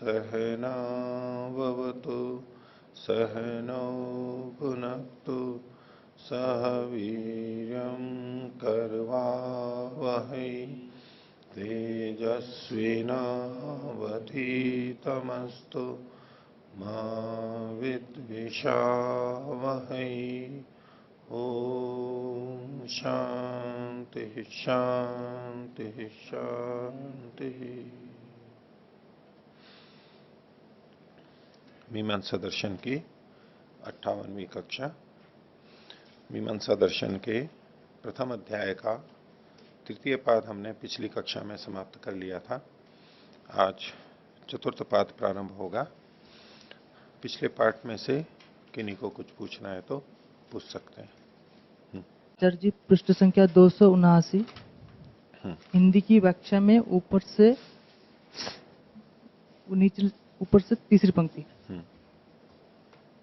सहनाववतु सहनौ भुनक्तु सह वीर्यं करवावहै तेजस्विनावधीतमस्तु मा विद्विषावहै। ओम शांति शांति शांति। मीमांसा दर्शन की 58वीं कक्षा। मीमांसा दर्शन के प्रथम अध्याय का तृतीय पाद हमने पिछली कक्षा में समाप्त कर लिया था। आज चतुर्थ पाद प्रारंभ होगा। पिछले पाठ में से किन्हीं को कुछ पूछना है तो पूछ सकते हैं। सर जी, पृष्ठ संख्या 279 हिंदी की व्याख्या में ऊपर से तीसरी पंक्ति,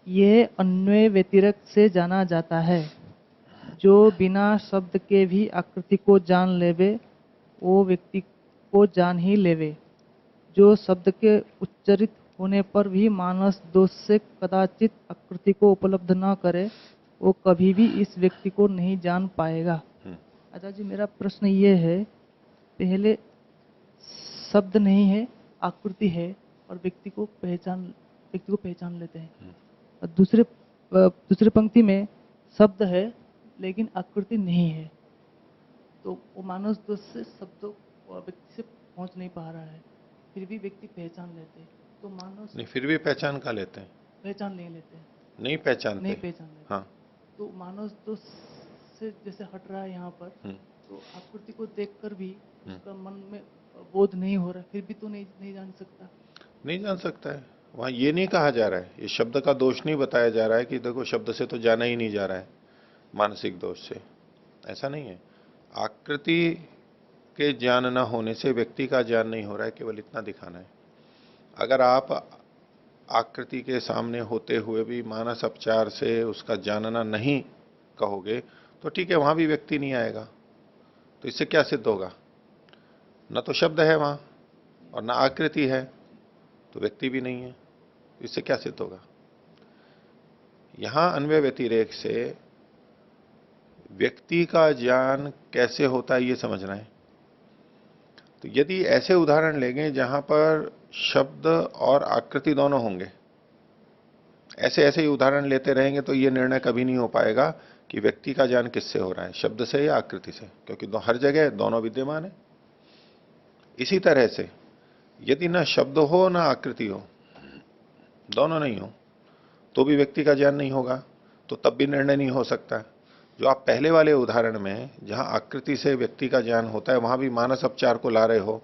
ये अन्वय व्यतिरेक से जाना जाता है। जो बिना शब्द के भी आकृति को जान लेवे वो व्यक्ति को जान ही लेवे। जो शब्द के उच्चरित होने पर भी मानस दोष से कदाचित आकृति को उपलब्ध न करे वो कभी भी इस व्यक्ति को नहीं जान पाएगा। आचार्य जी, मेरा प्रश्न ये है, पहले शब्द नहीं है, आकृति है और व्यक्ति को पहचान लेते हैं। और दूसरे पंक्ति में शब्द है लेकिन आकृति नहीं है, तो वो मानस दोष से शब्द व्यक्ति से पहुंच नहीं पा रहा है, फिर भी व्यक्ति पहचान लेते हैं। तो मानस नहीं, फिर भी पहचान का लेते हैं, पहचान नहीं लेते, नहीं पहचानते, हाँ। तो मानस दोष से जैसे हट रहा है यहाँ पर, तो आकृति को देखकर भी उसका मन में बोध नहीं हो रहा, फिर भी तो नहीं जान सकता है। वहां ये नहीं कहा जा रहा है, ये शब्द का दोष नहीं बताया जा रहा है कि देखो शब्द से तो जाना ही नहीं जा रहा है, मानसिक दोष से, ऐसा नहीं है। आकृति के ज्ञान न होने से व्यक्ति का ज्ञान नहीं हो रहा है, केवल इतना दिखाना है। अगर आप आकृति के सामने होते हुए भी मानस उपचार से उसका जानना नहीं कहोगे तो ठीक है, वहां भी व्यक्ति नहीं आएगा। तो इससे क्या सिद्ध होगा? न तो शब्द है वहां और न आकृति है, तो व्यक्ति भी नहीं है। इससे क्या सिद्ध होगा? यहां अन्वय व्यतिरेक से व्यक्ति का ज्ञान कैसे होता है ये समझना है। तो यदि ऐसे उदाहरण लेंगे जहां पर शब्द और आकृति दोनों होंगे, ऐसे ही उदाहरण लेते रहेंगे तो यह निर्णय कभी नहीं हो पाएगा कि व्यक्ति का ज्ञान किससे हो रहा है, शब्द से या आकृति से, क्योंकि हर जगह दोनों विद्यमान है। इसी तरह से यदि ना शब्द हो ना आकृति हो, दोनों नहीं हो, तो भी व्यक्ति का ज्ञान नहीं होगा, तो तब भी निर्णय नहीं हो सकता। जो आप पहले वाले उदाहरण में जहां आकृति से व्यक्ति का ज्ञान होता है वहां भी मानस उपचार को ला रहे हो,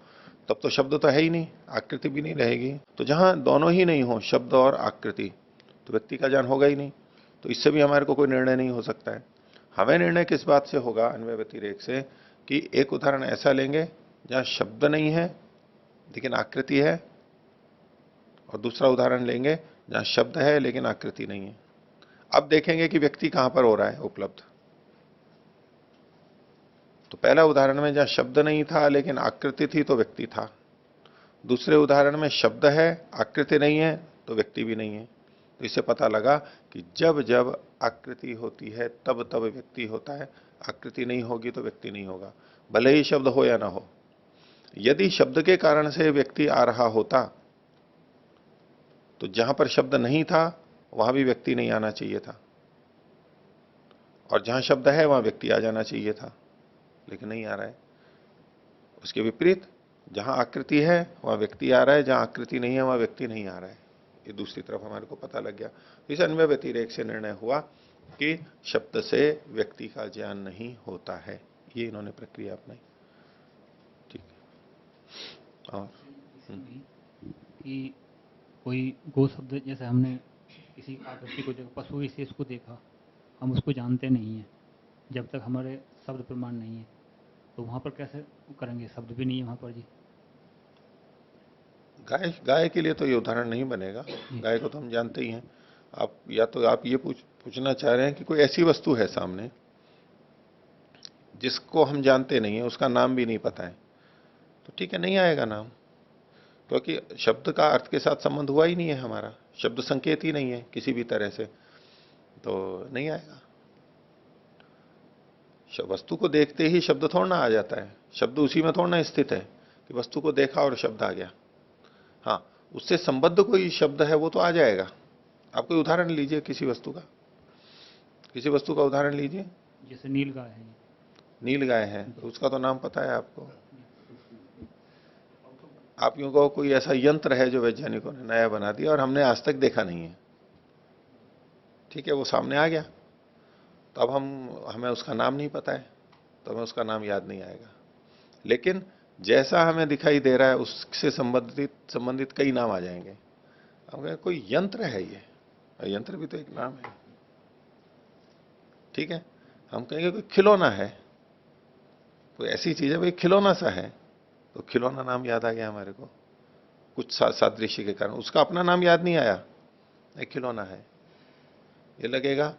तब तो शब्द तो है ही नहीं, आकृति भी नहीं रहेगी। तो जहां दोनों ही नहीं हो, शब्द और आकृति, तो व्यक्ति का ज्ञान होगा ही नहीं। तो इससे भी हमारे को कोई निर्णय नहीं हो सकता है। हमें निर्णय किस बात से होगा? अन्वय व्यतिरेक से, कि एक उदाहरण ऐसा लेंगे जहां शब्द नहीं है लेकिन आकृति है, और दूसरा उदाहरण लेंगे जहां शब्द है लेकिन आकृति नहीं है। अब देखेंगे कि व्यक्ति कहां पर हो रहा है उपलब्ध। तो पहला उदाहरण में जहां शब्द नहीं था लेकिन आकृति थी तो व्यक्ति था। दूसरे उदाहरण में शब्द है, आकृति नहीं है, तो व्यक्ति भी नहीं है। तो इससे पता लगा कि जब जब आकृति होती है तब तब व्यक्ति होता है, आकृति नहीं होगी तो व्यक्ति नहीं होगा, भले ही शब्द हो या ना हो। यदि शब्द के कारण से व्यक्ति आ रहा होता तो जहां पर शब्द नहीं था वहां भी व्यक्ति नहीं आना चाहिए था, और जहां शब्द है वहां व्यक्ति आ जाना चाहिए था, लेकिन नहीं आ रहा है। उसके विपरीत जहां आकृति है वहां व्यक्ति आ रहा है, जहां आकृति नहीं है वहां व्यक्ति नहीं आ रहा है। ये दूसरी तरफ हमारे को पता लग गया। इस अन्वय व्यतिरेक से निर्णय हुआ कि शब्द से व्यक्ति का ज्ञान नहीं होता है। ये इन्होंने प्रक्रिया अपनाई। ठीक है। और कि कोई गो शब्द, जैसे हमने किसी आकृति को देखा, पशु विशेष को देखा, हम उसको जानते नहीं हैं जब तक हमारे शब्द प्रमाण नहीं है, तो वहां पर कैसे करेंगे? शब्द भी नहीं है वहां पर जी। गाय के लिए तो ये उदाहरण नहीं बनेगा। गाय को तो हम जानते ही हैं। आप या तो आप ये पूछना चाह रहे हैं कि कोई ऐसी वस्तु है सामने जिसको हम जानते नहीं है, उसका नाम भी नहीं पता है, तो ठीक है, नहीं आएगा नाम। क्योंकि शब्द का अर्थ के साथ संबंध हुआ ही नहीं है हमारा, शब्द संकेत ही नहीं है किसी भी तरह से, तो नहीं आएगा। वस्तु को देखते ही शब्द थोड़ा ना आ जाता है, शब्द उसी में थोड़ा ना स्थित है कि वस्तु को देखा और शब्द आ गया। हाँ, उससे संबद्ध कोई शब्द है वो तो आ जाएगा। आप कोई उदाहरण लीजिए किसी वस्तु का, किसी वस्तु का उदाहरण लीजिए। जैसे नील गाय है, नील गाय है, तो उसका तो नाम पता है आपको। आप यूं कहो कोई ऐसा यंत्र है जो वैज्ञानिकों ने नया बना दिया और हमने आज तक देखा नहीं है, ठीक है, वो सामने आ गया, तो अब हमें उसका नाम नहीं पता है, तो हमें उसका नाम याद नहीं आएगा। लेकिन जैसा हमें दिखाई दे रहा है उससे संबंधित कई नाम आ जाएंगे। हम कहें कोई यंत्र है ये, यंत्र भी तो एक नाम है, ठीक है। हम कहेंगे कोई खिलौना है, कोई ऐसी चीज है भाई खिलौना सा है, तो खिलौना नाम याद आ गया हमारे को कुछ सादृश्य के कारण, उसका अपना नाम याद नहीं आया, एक खिलौना है। ये लगेगा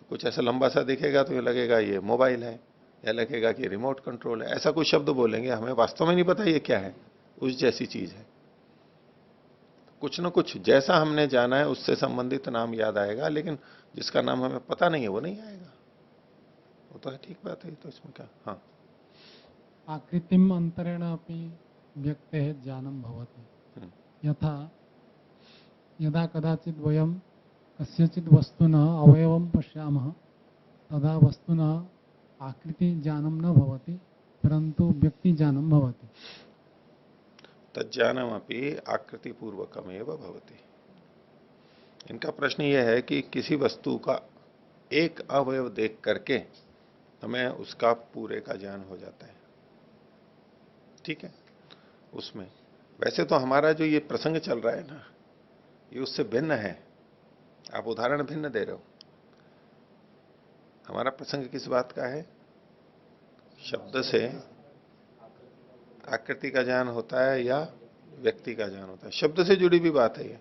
कुछ ऐसा लंबा सा दिखेगा तो ये लगेगा ये मोबाइल है, या लगेगा कि रिमोट कंट्रोल है, ऐसा कुछ शब्द बोलेंगे, हमें वास्तव में नहीं पता ये क्या है, उस जैसी चीज है। कुछ न कुछ जैसा हमने जाना है उससे संबंधित नाम याद आएगा, लेकिन जिसका नाम हमें पता नहीं है वो नहीं आएगा। वो तो है, ठीक बात है, तो इसमें क्या। हाँ, आकृतिम अंतरेण अपि व्यक्तेः ज्ञानं भवति, यथा यदा कदाचित् वयं कस्यचित् वस्तुनः अवयवं पश्यामः तदा वस्तुनः आकृति ज्ञानं न भवति परंतु व्यक्ति ज्ञानं भवति। तज्ज्ञानमपि आकृति पूर्वकमेव भवति। इनका प्रश्न यह है कि किसी वस्तु का एक अवयव देख करके हमें उसका पूरे का ज्ञान हो जाता है, ठीक है। उसमें वैसे तो हमारा जो ये प्रसंग चल रहा है ना, ये उससे भिन्न है, आप उदाहरण भिन्न दे रहे हो। हमारा प्रसंग किस बात का है? शब्द से आकृति का ज्ञान होता है या व्यक्ति का ज्ञान होता है, शब्द से जुड़ी भी बात है ये।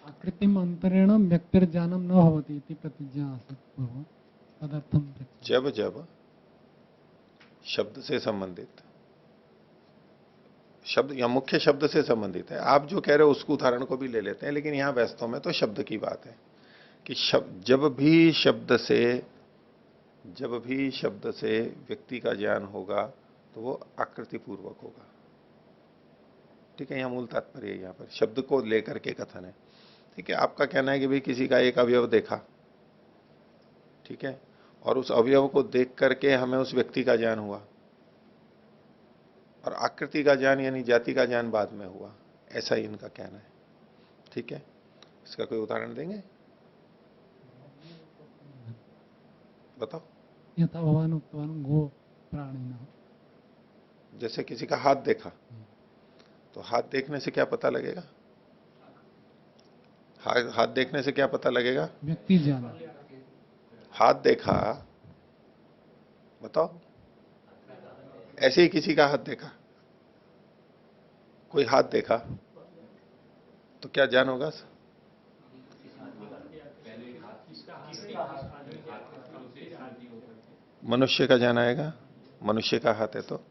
आकृतिम अंतरेण व्यक्तिर्ज्ञानं न भवति इति प्रतिज्ञा आसीत् पूर्वं, तदर्थं जब जब शब्द से संबंधित, शब्द या मुख्य शब्द से संबंधित है, आप जो कह रहे हो उसको उदाहरण को भी ले लेते हैं, लेकिन यहां वास्तव में तो शब्द की बात है कि जब भी शब्द से व्यक्ति का ज्ञान होगा तो वो आकृति पूर्वक होगा, ठीक है। यहां मूल तात्पर्य है, यहां पर शब्द को लेकर के कथन है, ठीक है। आपका कहना है कि भाई किसी का एक अवयव देखा, ठीक है, और उस अवयव को देख करके हमें उस व्यक्ति का ज्ञान हुआ, और आकृति का ज्ञान यानी जाति का ज्ञान बाद में हुआ, ऐसा ही इनका कहना है, ठीक है। इसका कोई उदाहरण देंगे? बताओ। यथा भवान उक्तवान् गो प्राणिनः, जैसे किसी का हाथ देखा, तो हाथ देखने से क्या पता लगेगा? हाथ देखने से क्या पता लगेगा? व्यक्ति ज्ञान। हाथ देखा, बताओ। ऐसे ही किसी का हाथ देखा, कोई हाथ देखा तो क्या ज्ञान होगा? मनुष्य का ज्ञान आएगा, मनुष्य का हाथ है तो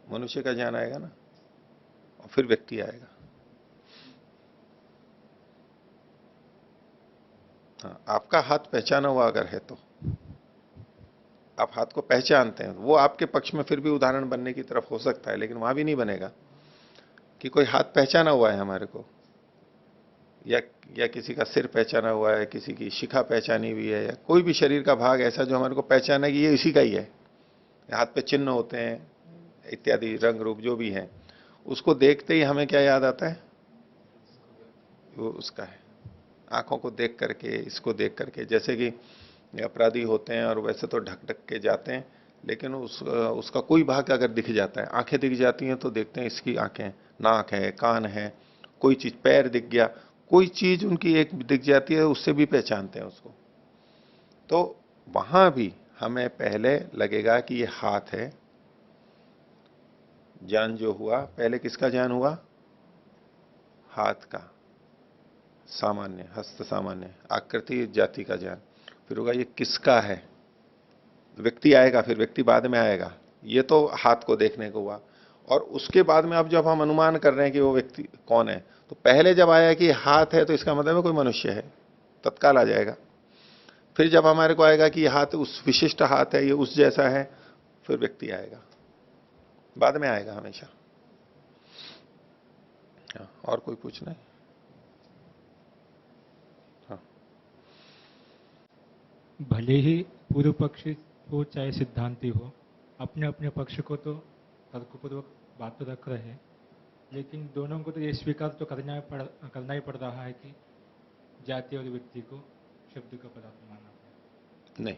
मनुष्य का ज्ञान आएगा ना, और फिर व्यक्ति आएगा। हाँ, आपका हाथ पहचाना हुआ अगर है तो आप हाथ को पहचानते हैं, वो आपके पक्ष में फिर भी उदाहरण बनने की तरफ हो सकता है, लेकिन वहां भी नहीं बनेगा कि कोई हाथ पहचाना हुआ है हमारे को, या किसी का सिर पहचाना हुआ है, किसी की शिखा पहचानी हुई है, या कोई भी शरीर का भाग ऐसा जो हमारे को पहचाना है कि ये इसी का ही है। हाथ पे चिन्ह होते हैं इत्यादि, रंग रूप जो भी है, उसको देखते ही हमें क्या याद आता है? वो उसका है। आंखों को देख करके, इसको देख करके, जैसे कि अपराधी होते हैं और वैसे तो ढक ढक के जाते हैं, लेकिन उसका कोई भाग अगर दिख जाता है, आंखें दिख जाती हैं तो देखते हैं इसकी आंखें, नाक है, कान है, कोई चीज, पैर दिख गया, कोई चीज उनकी एक दिख जाती है, उससे भी पहचानते हैं उसको। तो वहां भी हमें पहले लगेगा कि ये हाथ है। ज्ञान जो हुआ, पहले किसका ज्ञान हुआ? हाथ का, सामान्य, हस्त सामान्य, आकृति जाति का ज्ञान। फिर होगा ये किसका है, व्यक्ति आएगा, फिर व्यक्ति बाद में आएगा। ये तो हाथ को देखने को हुआ, और उसके बाद में अब जब हम अनुमान कर रहे हैं कि वो व्यक्ति कौन है, तो पहले जब आया कि हाथ है तो इसका मतलब है कोई मनुष्य है, तत्काल आ जाएगा। फिर जब हमारे को आएगा कि ये हाथ उस विशिष्ट हाथ है, ये उस जैसा है, फिर व्यक्ति आएगा, बाद में आएगा हमेशा। हाँ, और कोई पूछना है? हाँ। भले ही पूर्व पक्षी हो चाहे सिद्धांती हो, अपने अपने पक्ष को तो तर्कपूर्वक बात तो रख रहे हैं, लेकिन दोनों को तो ये स्वीकार तो करना ही पड़ रहा है कि जाति और व्यक्ति को शब्द का पदार्थ मानना पड़ेगा। नहीं,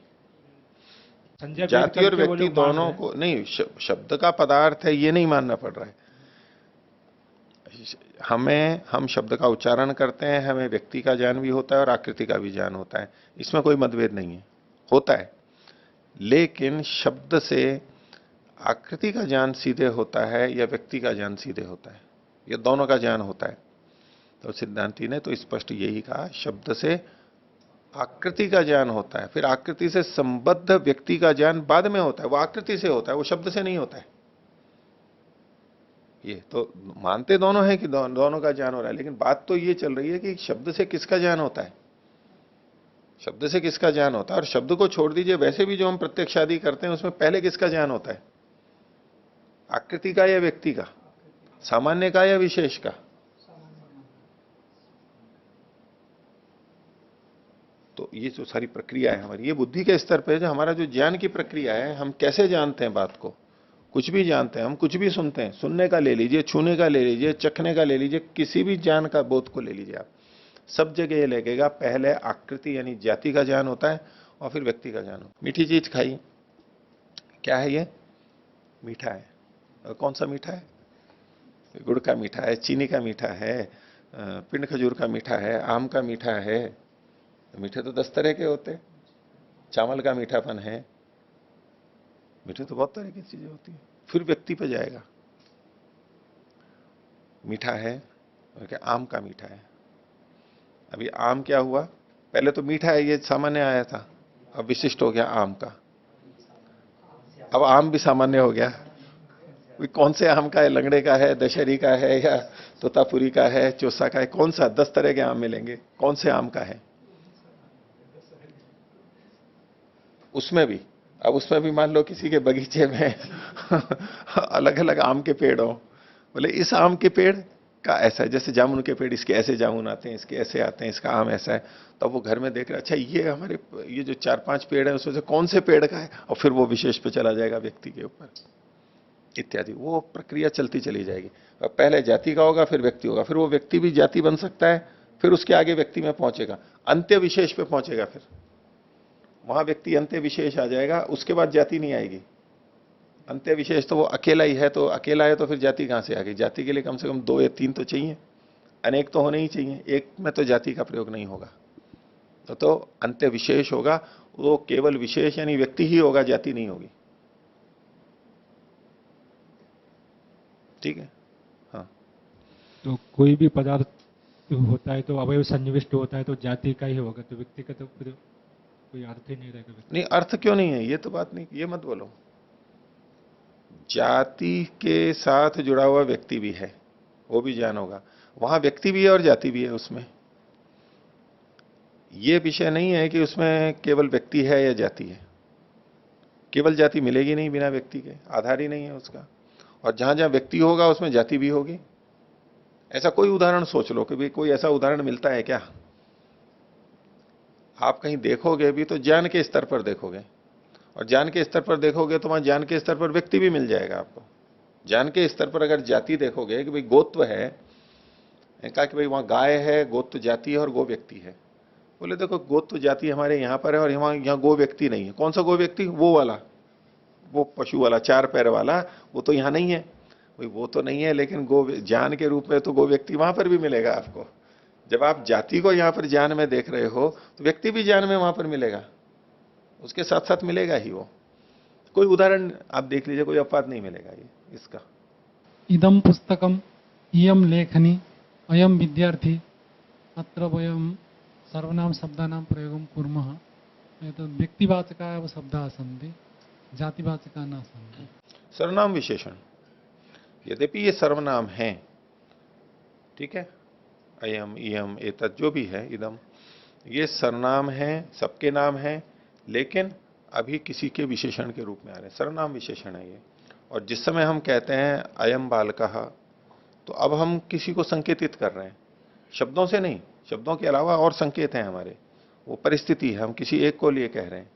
संजय जाति बेद और करके वो व्यक्ति लोग मान दोनों रहे हैं। को नहीं, शब्द का पदार्थ है ये नहीं मानना पड़ रहा है। हम शब्द का उच्चारण करते हैं, हमें व्यक्ति का ज्ञान भी होता है और आकृति का भी ज्ञान होता है, इसमें कोई मतभेद नहीं है, होता है। लेकिन शब्द से आकृति का ज्ञान सीधे होता है या व्यक्ति का ज्ञान सीधे होता है, ये दोनों का ज्ञान होता है। तो सिद्धांती ने तो स्पष्ट यही कहा, शब्द से आकृति का ज्ञान होता है, फिर आकृति से संबद्ध व्यक्ति का ज्ञान बाद में होता है, वो आकृति से होता है, वो शब्द से नहीं होता है। ये तो मानते दोनों हैं कि दोनों का ज्ञान हो रहा है, लेकिन बात तो ये चल रही है कि शब्द से किसका ज्ञान होता है, शब्द से किसका ज्ञान होता है। और शब्द को छोड़ दीजिए, वैसे भी जो हम प्रत्यक्षादि करते हैं उसमें पहले किसका ज्ञान होता है, आकृति का या व्यक्ति का, सामान्य का या विशेष का। तो ये जो सारी प्रक्रिया है हमारी, ये बुद्धि के स्तर पे जो हमारा जो ज्ञान की प्रक्रिया है, हम कैसे जानते हैं बात को, कुछ भी जानते हैं हम, कुछ भी सुनते हैं, सुनने का ले लीजिए, छूने का ले लीजिए, चखने का ले लीजिए, किसी भी ज्ञान का बोध को ले लीजिए आप, सब जगह ये लगेगा पहले आकृति यानी जाति का ज्ञान होता है और फिर व्यक्ति का ज्ञान होता है। मीठी चीज खाई, क्या है ये, मीठा है। और कौन सा मीठा है, गुड़ का मीठा है, चीनी का मीठा है, पिंड खजूर का मीठा है, आम का मीठा है। मीठे तो 10 तरह के होते हैं, चावल का मीठापन है, मीठे तो बहुत तरह की चीजें होती है। फिर व्यक्ति पे जाएगा, मीठा है और क्या, आम का मीठा है। अभी आम क्या हुआ, पहले तो मीठा है ये सामान्य आया था, अब विशिष्ट हो गया आम का, अब आम भी सामान्य हो गया। कौन से आम का है, लंगड़े का है, दशहरी का है, या तोतापुरी का है, चौसा का है, कौन सा, 10 तरह के आम मिलेंगे, कौन से आम का है। उसमें भी, अब उसमें भी मान लो किसी के बगीचे में अलग अलग आम के पेड़ हो, बोले इस आम के पेड़ का ऐसा है, जैसे जामुन के पेड़, इसके ऐसे जामुन आते हैं, इसके ऐसे आते हैं, इसका आम ऐसा है। तब वो घर में देख रहे, अच्छा ये हमारे ये जो 4-5 पेड़ है उसमें से कौन से पेड़ का है, और फिर वो विशेष पे चला जाएगा व्यक्ति के ऊपर इत्यादि। वो प्रक्रिया चलती चली जाएगी। पहले जाति का होगा, फिर व्यक्ति होगा, फिर वो व्यक्ति भी जाति बन सकता है, फिर उसके आगे व्यक्ति में पहुंचेगा, अंत्य विशेष पे पहुंचेगा, फिर वहां व्यक्ति अंत्य विशेष आ जाएगा, उसके बाद जाति नहीं आएगी। अंत्य विशेष तो वो अकेला ही है, तो अकेला है तो फिर जाति कहां से आ गई। जाति के लिए कम से कम 2 या 3 तो चाहिए, अनेक तो होने ही चाहिए, एक में तो जाति का प्रयोग नहीं होगा। तो अंत्य विशेष होगा, वो केवल विशेष यानी व्यक्ति ही होगा, जाति नहीं होगी। ठीक है, हाँ। तो कोई भी पदार्थ होता है तो अवयव सन्निविष्ट होता है तो जाति का ही होगा, तो व्यक्ति का तो फिर कोई अर्थ ही नहीं रहेगा। नहीं, अर्थ क्यों नहीं है, ये तो बात नहीं, ये मत बोलो। जाति के साथ जुड़ा हुआ व्यक्ति भी है, वो भी ज्ञान होगा, वहां व्यक्ति भी है और जाति भी है उसमें। ये विषय नहीं है कि उसमें केवल व्यक्ति है या जाति है, केवल जाति मिलेगी नहीं बिना व्यक्ति के, आधार ही नहीं है उसका। और जहां जहां व्यक्ति होगा उसमें जाति भी होगी। ऐसा कोई उदाहरण सोच लो कि भाई कोई ऐसा उदाहरण मिलता है क्या। आप कहीं देखोगे भी तो ज्ञान के स्तर पर देखोगे, और ज्ञान के स्तर पर देखोगे तो वहां ज्ञान के स्तर पर व्यक्ति भी मिल जाएगा आपको। ज्ञान के स्तर पर अगर जाति देखोगे कि भाई गोत्व है, कहा कि भाई वहां गाय है, गोत्व जाति है और गो व्यक्ति है। बोले देखो गोत्व जाति हमारे यहां पर है और यहाँ गो व्यक्ति नहीं है। कौन सा गो व्यक्ति, वो वाला, वो पशु वाला 4 पैर वाला, वो तो यहां नहीं है। भाई वो तो नहीं है, लेकिन गो ज्ञान के रूप में तो गो व्यक्ति वहां पर भी मिलेगा आपको। जब आप जाति को यहां पर ज्ञान में देख रहे हो तो व्यक्ति भी ज्ञान में वहां पर मिलेगा, उसके साथ साथ मिलेगा ही वो। कोई उदाहरण आप देख लीजिए, कोई अपवाद नहीं मिलेगा ये इसका। इदम पुस्तकम इयम लेखनी अयम विद्यार्थी अत्र वयम सर्वनाम शब्दानां प्रयोगं कुर्मः। एतद् व्यक्तिवाचकाः एव शब्दाः सन्ति, जातिवाचकाः न सन्ति। सर्वनाम विशेषण, यद्यपि ये सर्वनाम हैं, ठीक है, अयम इयम एतत् जो भी है, इदम, ये सर्वनाम हैं, सबके नाम हैं, लेकिन अभी किसी के विशेषण के रूप में आ रहे हैं, सर्वनाम विशेषण है ये। और जिस समय हम कहते हैं अयम बालकः, तो अब हम किसी को संकेतित कर रहे हैं, शब्दों से नहीं, शब्दों के अलावा और संकेत हैं हमारे, वो परिस्थिति है, हम किसी एक को लिए कह रहे हैं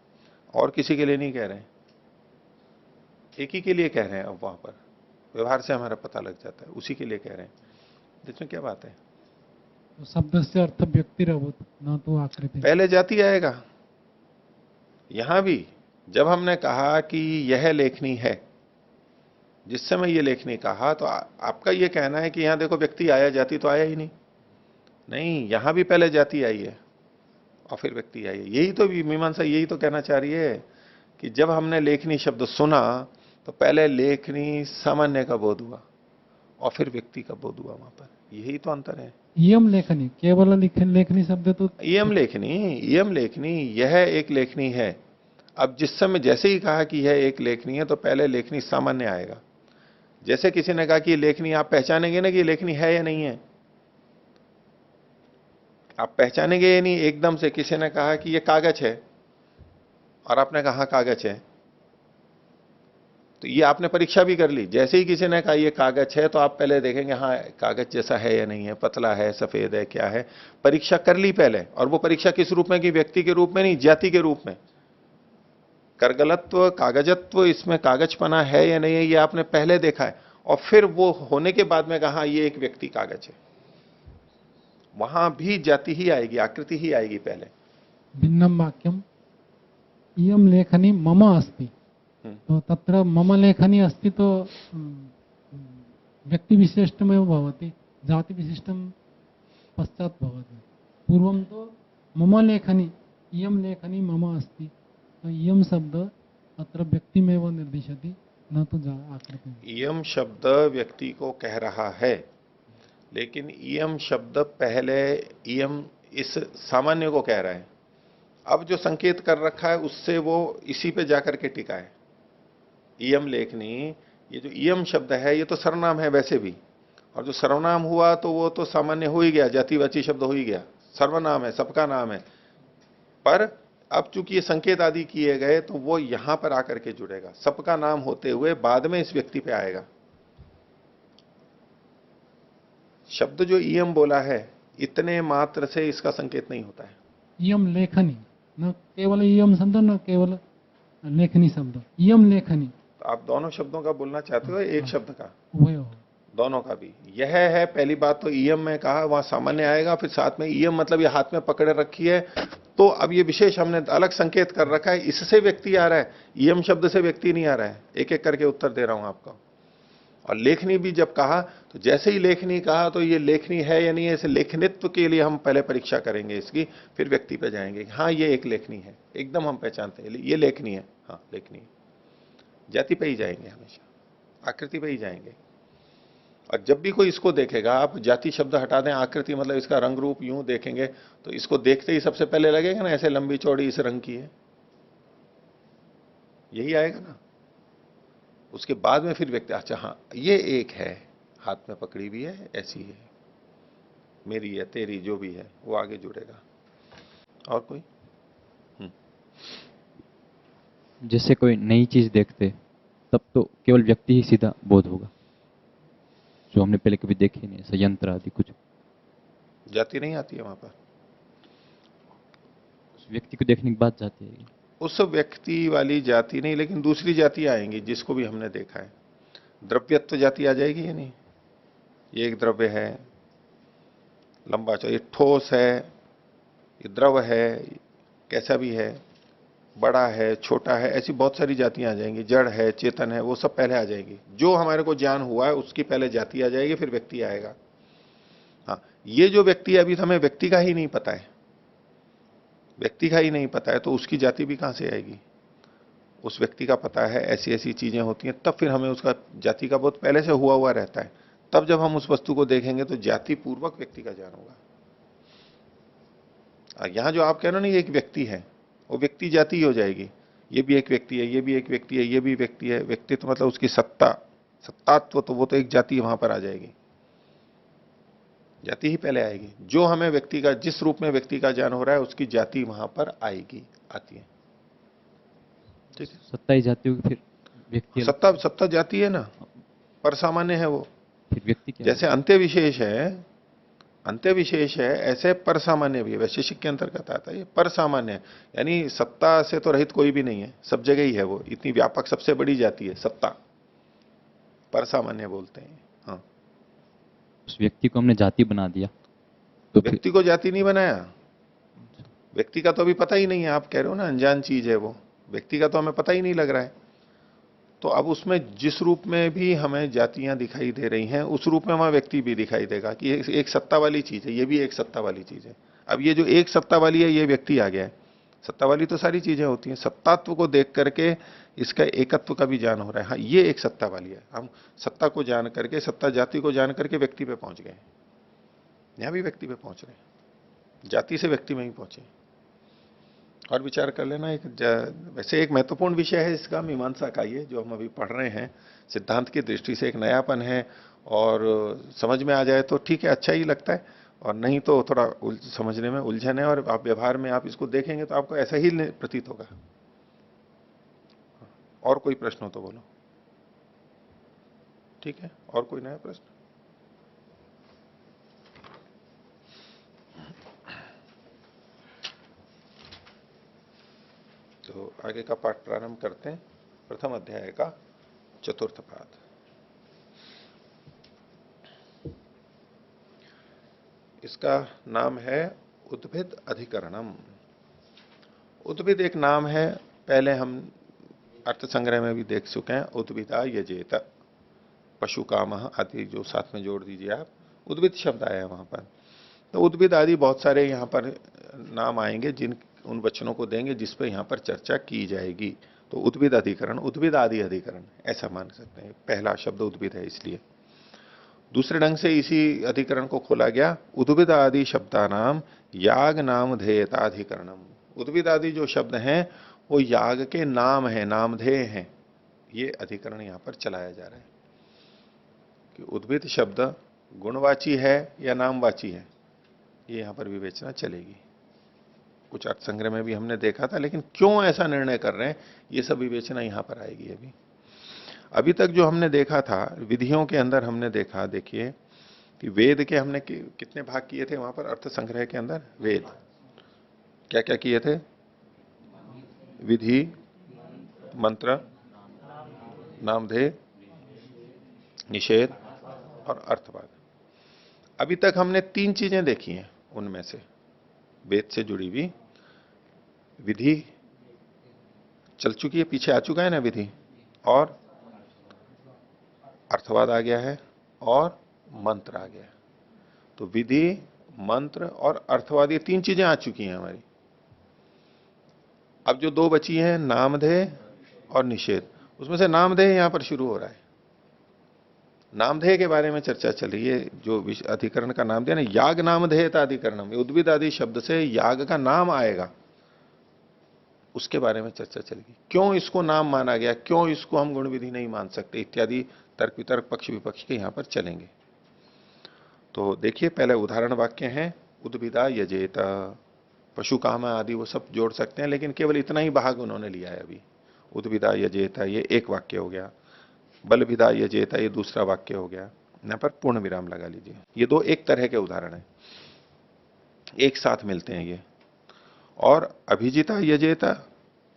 और किसी के लिए नहीं कह रहे हैं, एक ही के लिए कह रहे हैं। अब वहां पर व्यवहार से हमारा पता लग जाता है, उसी के लिए कह रहे हैं। इसमें क्या बात है? तो शब्द से अर्थ व्यक्तिरभूत न तो आकृति। पहले जाति आएगा। यहां भी जब हमने कहा कि यह लेखनी है, जिस समय ये लेखनी कहा, तो आपका ये कहना है कि यहां देखो व्यक्ति आया, जाति तो आया ही नहीं। नहीं, यहां भी पहले जाति आई है और फिर व्यक्ति आई है। यही तो मीमांसा यही तो कहना चाह रही है कि जब हमने लेखनी शब्द सुना तो पहले लेखनी सामान्य का बोध हुआ और फिर व्यक्ति का बोध हुआ। वहां पर यही तो अंतर है। इयम लेखनी, केवल लेखनी शब्द तो इयम लेखनी, यह एक लेखनी है। अब जिस समय जैसे ही कहा कि यह एक लेखनी है, तो पहले लेखनी सामान्य आएगा। जैसे किसी ने कहा कि लेखनी, आप पहचानेंगे ना कि लेखनी है या नहीं है, आप पहचानेंगे या नहीं। एकदम से किसी ने कहा कि यह कागज है और आपने कहा कागज है, तो ये आपने परीक्षा भी कर ली। जैसे ही किसी ने कहा ये कागज है, तो आप पहले देखेंगे हाँ कागज जैसा है या नहीं है, पतला है, सफेद है, क्या है, परीक्षा कर ली पहले। और वो परीक्षा किस रूप में? कि व्यक्ति के रूप में नहीं, जाति के रूप में। करगलत्व, कागजत्व, इसमें कागजपना है या नहीं है, ये आपने पहले देखा है, और फिर वो होने के बाद में कहा ये एक व्यक्ति कागज है। वहां भी जाति ही आएगी, आकृति ही आएगी पहले। भिन्नम वाक्यम इयम लेखनी मम अस्ति, तो तत्र मम लेखनी अस्ति, तो व्यक्ति विशिष्टमेव भवति, जाति विशिष्टम पश्चात भवति। पूर्वं तो मम लेखनी, इयम लेखनी मम अस्ति, तो इयम शब्द अत्र व्यक्तिमेव निर्दिशति, न तो आकृति। इयम शब्द व्यक्ति को कह रहा है, लेकिन इयम शब्द पहले इयम इस सामान्य को कह रहा है। अब जो संकेत कर रखा है उससे वो इसी पे जाकर के टिका है। इयम लेखनी, ये जो इयम शब्द है ये तो सर्वनाम है वैसे भी, और जो सर्वनाम हुआ तो वो तो सामान्य हो ही गया, जातिवाची शब्द हो ही गया, सर्वनाम है, सबका नाम है। पर अब चूंकि ये संकेत आदि किए गए तो वो यहां पर आकर के जुड़ेगा, सबका नाम होते हुए बाद में इस व्यक्ति पे आएगा। शब्द जो इयम बोला है, इतने मात्र से इसका संकेत नहीं होता है। इयम लेखनी, न केवल इयम शब्द, न केवल लेखनी शब्द, इयम लेखनी। तो आप दोनों शब्दों का बोलना चाहते हो, एक शब्द का? वही हो, दोनों का भी। यह है पहली बात, तो इयम में कहा, वहां सामान्य आएगा, फिर साथ में इयम मतलब ये हाथ में पकड़े रखी है, तो अब ये विशेष हमने अलग संकेत कर रखा है, इससे व्यक्ति आ रहा है, इयम शब्द से व्यक्ति नहीं आ रहा है। एक एक करके उत्तर दे रहा हूं आपको। और लेखनी भी जब कहा, तो जैसे ही लेखनी कहा तो ये लेखनी है या नहीं है, इसे लेखनित्व के लिए हम पहले परीक्षा करेंगे इसकी, फिर व्यक्ति पे जाएंगे, हाँ ये एक लेखनी है, एकदम हम पहचानते हैं ये लेखनी है, हाँ लेखनी है। जाति पे ही जाएंगे हमेशा, आकृति पे ही जाएंगे। और जब भी कोई इसको देखेगा, आप जाति शब्द हटा दें, आकृति मतलब इसका रंग रूप यूं देखेंगे, तो इसको देखते ही सबसे पहले लगेगा ना ऐसे लंबी चौड़ी इस रंग की है, यही आएगा ना। उसके बाद में फिर व्यक्ति, अच्छा हाँ ये एक है, हाथ में पकड़ी भी है, ऐसी है, मेरी है, तेरी, जो भी है, वो आगे जुड़ेगा। और कोई? जैसे कोई नई चीज देखते तब तो केवल व्यक्ति ही सीधा बोध होगा, जो हमने पहले कभी देखे नहीं, ऐसा यंत्र आदि कुछ। जाति नहीं आती है वहां पर, उस व्यक्ति को देखने के बाद जाती है। उस व्यक्ति वाली जाति नहीं, लेकिन दूसरी जाति आएंगी जिसको भी हमने देखा है। द्रव्यत्व जाति आ जाएगी या नहीं? ये एक द्रव्य है, लंबा चौड़ा, ये ठोस है, ये द्रव है, कैसा भी है, बड़ा है, छोटा है, ऐसी बहुत सारी जातियां आ जाएंगी। जड़ है, चेतन है, वो सब पहले आ जाएगी। जो हमारे को ज्ञान हुआ है उसकी पहले जाति आ जाएगी, फिर व्यक्ति आएगा। हाँ, ये जो व्यक्ति है, अभी तो हमें व्यक्ति का ही नहीं पता है, व्यक्ति का ही नहीं पता है, तो उसकी जाति भी कहां से आएगी? उस व्यक्ति का पता है ऐसी ऐसी चीजें होती हैं, तब फिर हमें उसका जाति का बोध पहले से हुआ रहता है। तब जब हम उस वस्तु को देखेंगे तो जाति पूर्वक व्यक्ति का ज्ञान होगा। यहां जो आप कह रहे हो ना ये एक व्यक्ति है, वो व्यक्ति जाति हो जाएगी। ये भी एक व्यक्ति है, ये भी एक व्यक्ति है, ये भी व्यक्ति है। व्यक्तित्व मतलब उसकी सत्ता, सत्तात्व तो वो तो एक जाति वहां पर आ जाएगी, जाति ही पहले आएगी। जो हमें व्यक्ति का, जिस रूप में व्यक्ति का ज्ञान हो रहा है उसकी जाति वहां पर आएगी, आती है। ठीक है, सत्ता ही जाती होगी, फिर व्यक्ति अलग। सत्ता सत्ता जाती है ना, पर सामान्य है वो। फिर व्यक्ति क्या जैसे अंत्य विशेष है, अंत्य विशेष है, ऐसे पर सामान्य भी है, वैशेषिक के अंतर्गत आता है ये। पर सामान्य है यानी सत्ता से तो रहित कोई भी नहीं है, सब जगह ही है वो, इतनी व्यापक सबसे बड़ी जाति है सत्ता, पर सामान्य बोलते हैं। हाँ, उस व्यक्ति को हमने जाति बना दिया तो फिर व्यक्ति को जाति नहीं बनाया, व्यक्ति का तो अभी पता ही नहीं है, आप कह रहे हो ना अनजान चीज है वो, व्यक्ति का तो हमें पता ही नहीं लग रहा है। तो अब उसमें जिस रूप में भी हमें जातियां दिखाई दे रही हैं उस रूप में हमें व्यक्ति भी दिखाई देगा कि ये एक सत्ता वाली चीज है, ये भी एक सत्ता वाली चीज है। अब ये जो एक सत्ता वाली है ये व्यक्ति आ गया है, सत्ता वाली तो सारी चीजें होती हैं, सत्तात्व को देख करके इसका एकत्व का भी ज्ञान हो रहा है। हाँ, ये एक सत्ता वाली है, हम सत्ता को जान करके, सत्ता जाति को जान करके व्यक्ति पे पहुंच गए, यहां भी व्यक्ति पे पहुंच रहे हैं, जाति से व्यक्ति में ही पहुंचे। और विचार कर लेना, वैसे एक महत्वपूर्ण विषय है इसका, मीमांसा का, ये जो हम अभी पढ़ रहे हैं सिद्धांत की दृष्टि से एक नयापन है, और समझ में आ जाए तो ठीक है, अच्छा ही लगता है, और नहीं तो थोड़ा समझने में उलझन है, और आप व्यवहार में आप इसको देखेंगे तो आपको ऐसा ही प्रतीत होगा। और कोई प्रश्न हो तो बोलो। ठीक है, और कोई नया प्रश्न? तो आगे का पाठ प्रारंभ करते हैं, प्रथम अध्याय का चतुर्थ पाठ। इसका नाम है उद्भिद अधिकरणम। उद्भिद एक नाम है, पहले हम अर्थ संग्रह में भी देख चुके हैं, उद्भिदा यजेत, पशु काम आदि जो साथ में जोड़ दीजिए आप, उद्भिद शब्द आया है वहां पर। तो उद्भिद आदि बहुत सारे यहाँ पर नाम आएंगे जिन उन वचनों को देंगे जिस पर यहाँ पर चर्चा की जाएगी। तो उद्भिद अधिकरण, उद्भिद आदि अधिकरण ऐसा मान सकते हैं, पहला शब्द उद्भिद है इसलिए। दूसरे ढंग से इसी अधिकरण को खोला गया, उद्भिद आदि शब्दानाम याग नाम धेयताधिकरणम। उद्भिद आदि जो शब्द हैं वो याग के नाम है, नामधेय हैं, ये अधिकरण यहां पर चलाया जा रहा है कि उद्भिद शब्द गुणवाची है या नामवाची है, ये यहां पर विवेचना चलेगी। कुछ अर्थ संग्रह में भी हमने देखा था, लेकिन क्यों ऐसा निर्णय कर रहे हैं ये सब विवेचना यहां पर आएगी। अभी तक जो हमने देखा था विधियों के अंदर, हमने देखा, देखिए कि वेद के हमने कितने भाग किए थे वहां पर अर्थ संग्रह के अंदर। वेद क्या क्या किए थे? विधि, मंत्र, नामधेय, निषेध और अर्थवाद। अभी तक हमने तीन चीजें देखी हैं, उनमें से वेद से जुड़ी हुई विधि चल चुकी है, पीछे आ चुका है ना विधि, और अर्थवाद आ गया है, और मंत्र आ गया है। तो विधि, मंत्र और अर्थवाद, ये तीन चीजें आ चुकी हैं हमारी। अब जो दो बची हैं, नामधेय और निषेध, उसमें से नामधेय यहां पर शुरू हो रहा है। नामधेय के बारे में चर्चा चल रही है, जो अधिकरण का नाम दिया ना, याग नामधेयता अधिकरणम, उद्भिद आदि शब्द से याग का नाम आएगा, उसके बारे में चर्चा चलेगी। क्यों इसको नाम माना गया, क्यों इसको हम गुण विधि नहीं मान सकते, इत्यादि तर्क वितर्क पक्ष विपक्ष के यहां पर चलेंगे। तो देखिए, पहले उदाहरण वाक्य हैं, उद्भिदा यजेत, पशु काम आदि वो सब जोड़ सकते हैं, लेकिन केवल इतना ही भाग उन्होंने लिया है अभी। उद्भिदा यजेत ये एक वाक्य हो गया, बलभिदा यजेत ये दूसरा वाक्य हो गया। यहां पर पूर्ण विराम लगा लीजिए। ये दो एक तरह के उदाहरण हैं, एक साथ मिलते हैं ये। और अभिजिता यजेता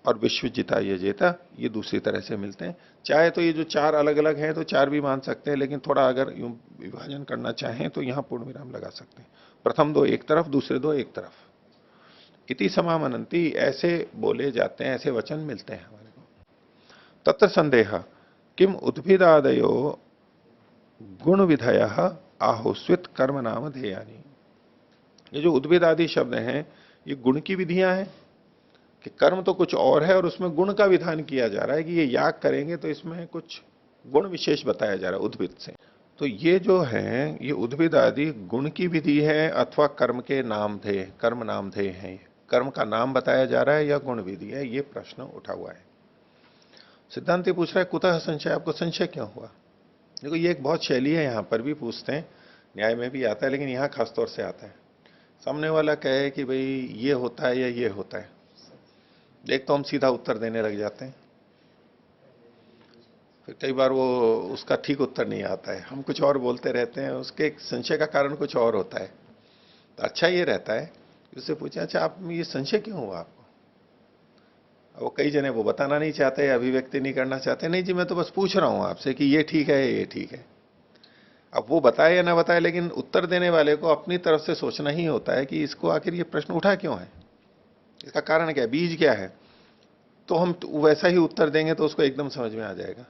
और विश्वजिता यजेता ये दूसरी तरह से मिलते हैं। चाहे तो ये जो चार अलग अलग हैं तो चार भी मान सकते हैं, लेकिन थोड़ा अगर यूं विभाजन करना चाहें तो यहां पूर्ण विराम लगा सकते हैं। प्रथम दो एक तरफ, दूसरे दो एक तरफ। इति समामनंती, ऐसे बोले जाते हैं, ऐसे वचन मिलते हैं हमारे को। तत्र संदेह किम उद्भिदादयो गुण विधय आहोस्वित कर्म नाम ध्येयानी। ये जो उद्भिद आदि शब्द हैं ये गुण की विधियां हैं कि कर्म तो कुछ और है और उसमें गुण का विधान किया जा रहा है कि ये याग करेंगे तो इसमें कुछ गुण विशेष बताया जा रहा है उद्भिद से। तो ये जो है ये उद्भिद आदि गुण की विधि है अथवा कर्म के नामधेय, कर्म नामधेय है। कर्म का नाम बताया जा रहा है या गुण विधि है, ये प्रश्न उठा हुआ है। सिद्धांत पूछ रहा है कुतः संशय, आपको संशय क्यों हुआ? देखो ये एक बहुत शैली है, यहां पर भी पूछते हैं, न्याय में भी आता है, लेकिन यहां खासतौर से आता है। सामने वाला कहे कि भाई ये होता है या ये होता है, एक तो हम सीधा उत्तर देने लग जाते हैं, फिर कई बार वो उसका ठीक उत्तर नहीं आता है, हम कुछ और बोलते रहते हैं, उसके संशय का कारण कुछ और होता है। तो अच्छा ये रहता है कि उससे पूछे, अच्छा आप ये संशय क्यों हुआ आपको? वो कई जने वो बताना नहीं चाहते, अभिव्यक्ति नहीं करना चाहते, नहीं जी मैं तो बस पूछ रहा हूं आपसे कि ये ठीक है ये ठीक है। अब वो बताए या ना बताए, लेकिन उत्तर देने वाले को अपनी तरफ से सोचना ही होता है कि इसको आखिर ये प्रश्न उठा क्यों है, इसका कारण क्या है, बीज क्या है। तो हम वैसा ही उत्तर देंगे तो उसको एकदम समझ में आ जाएगा,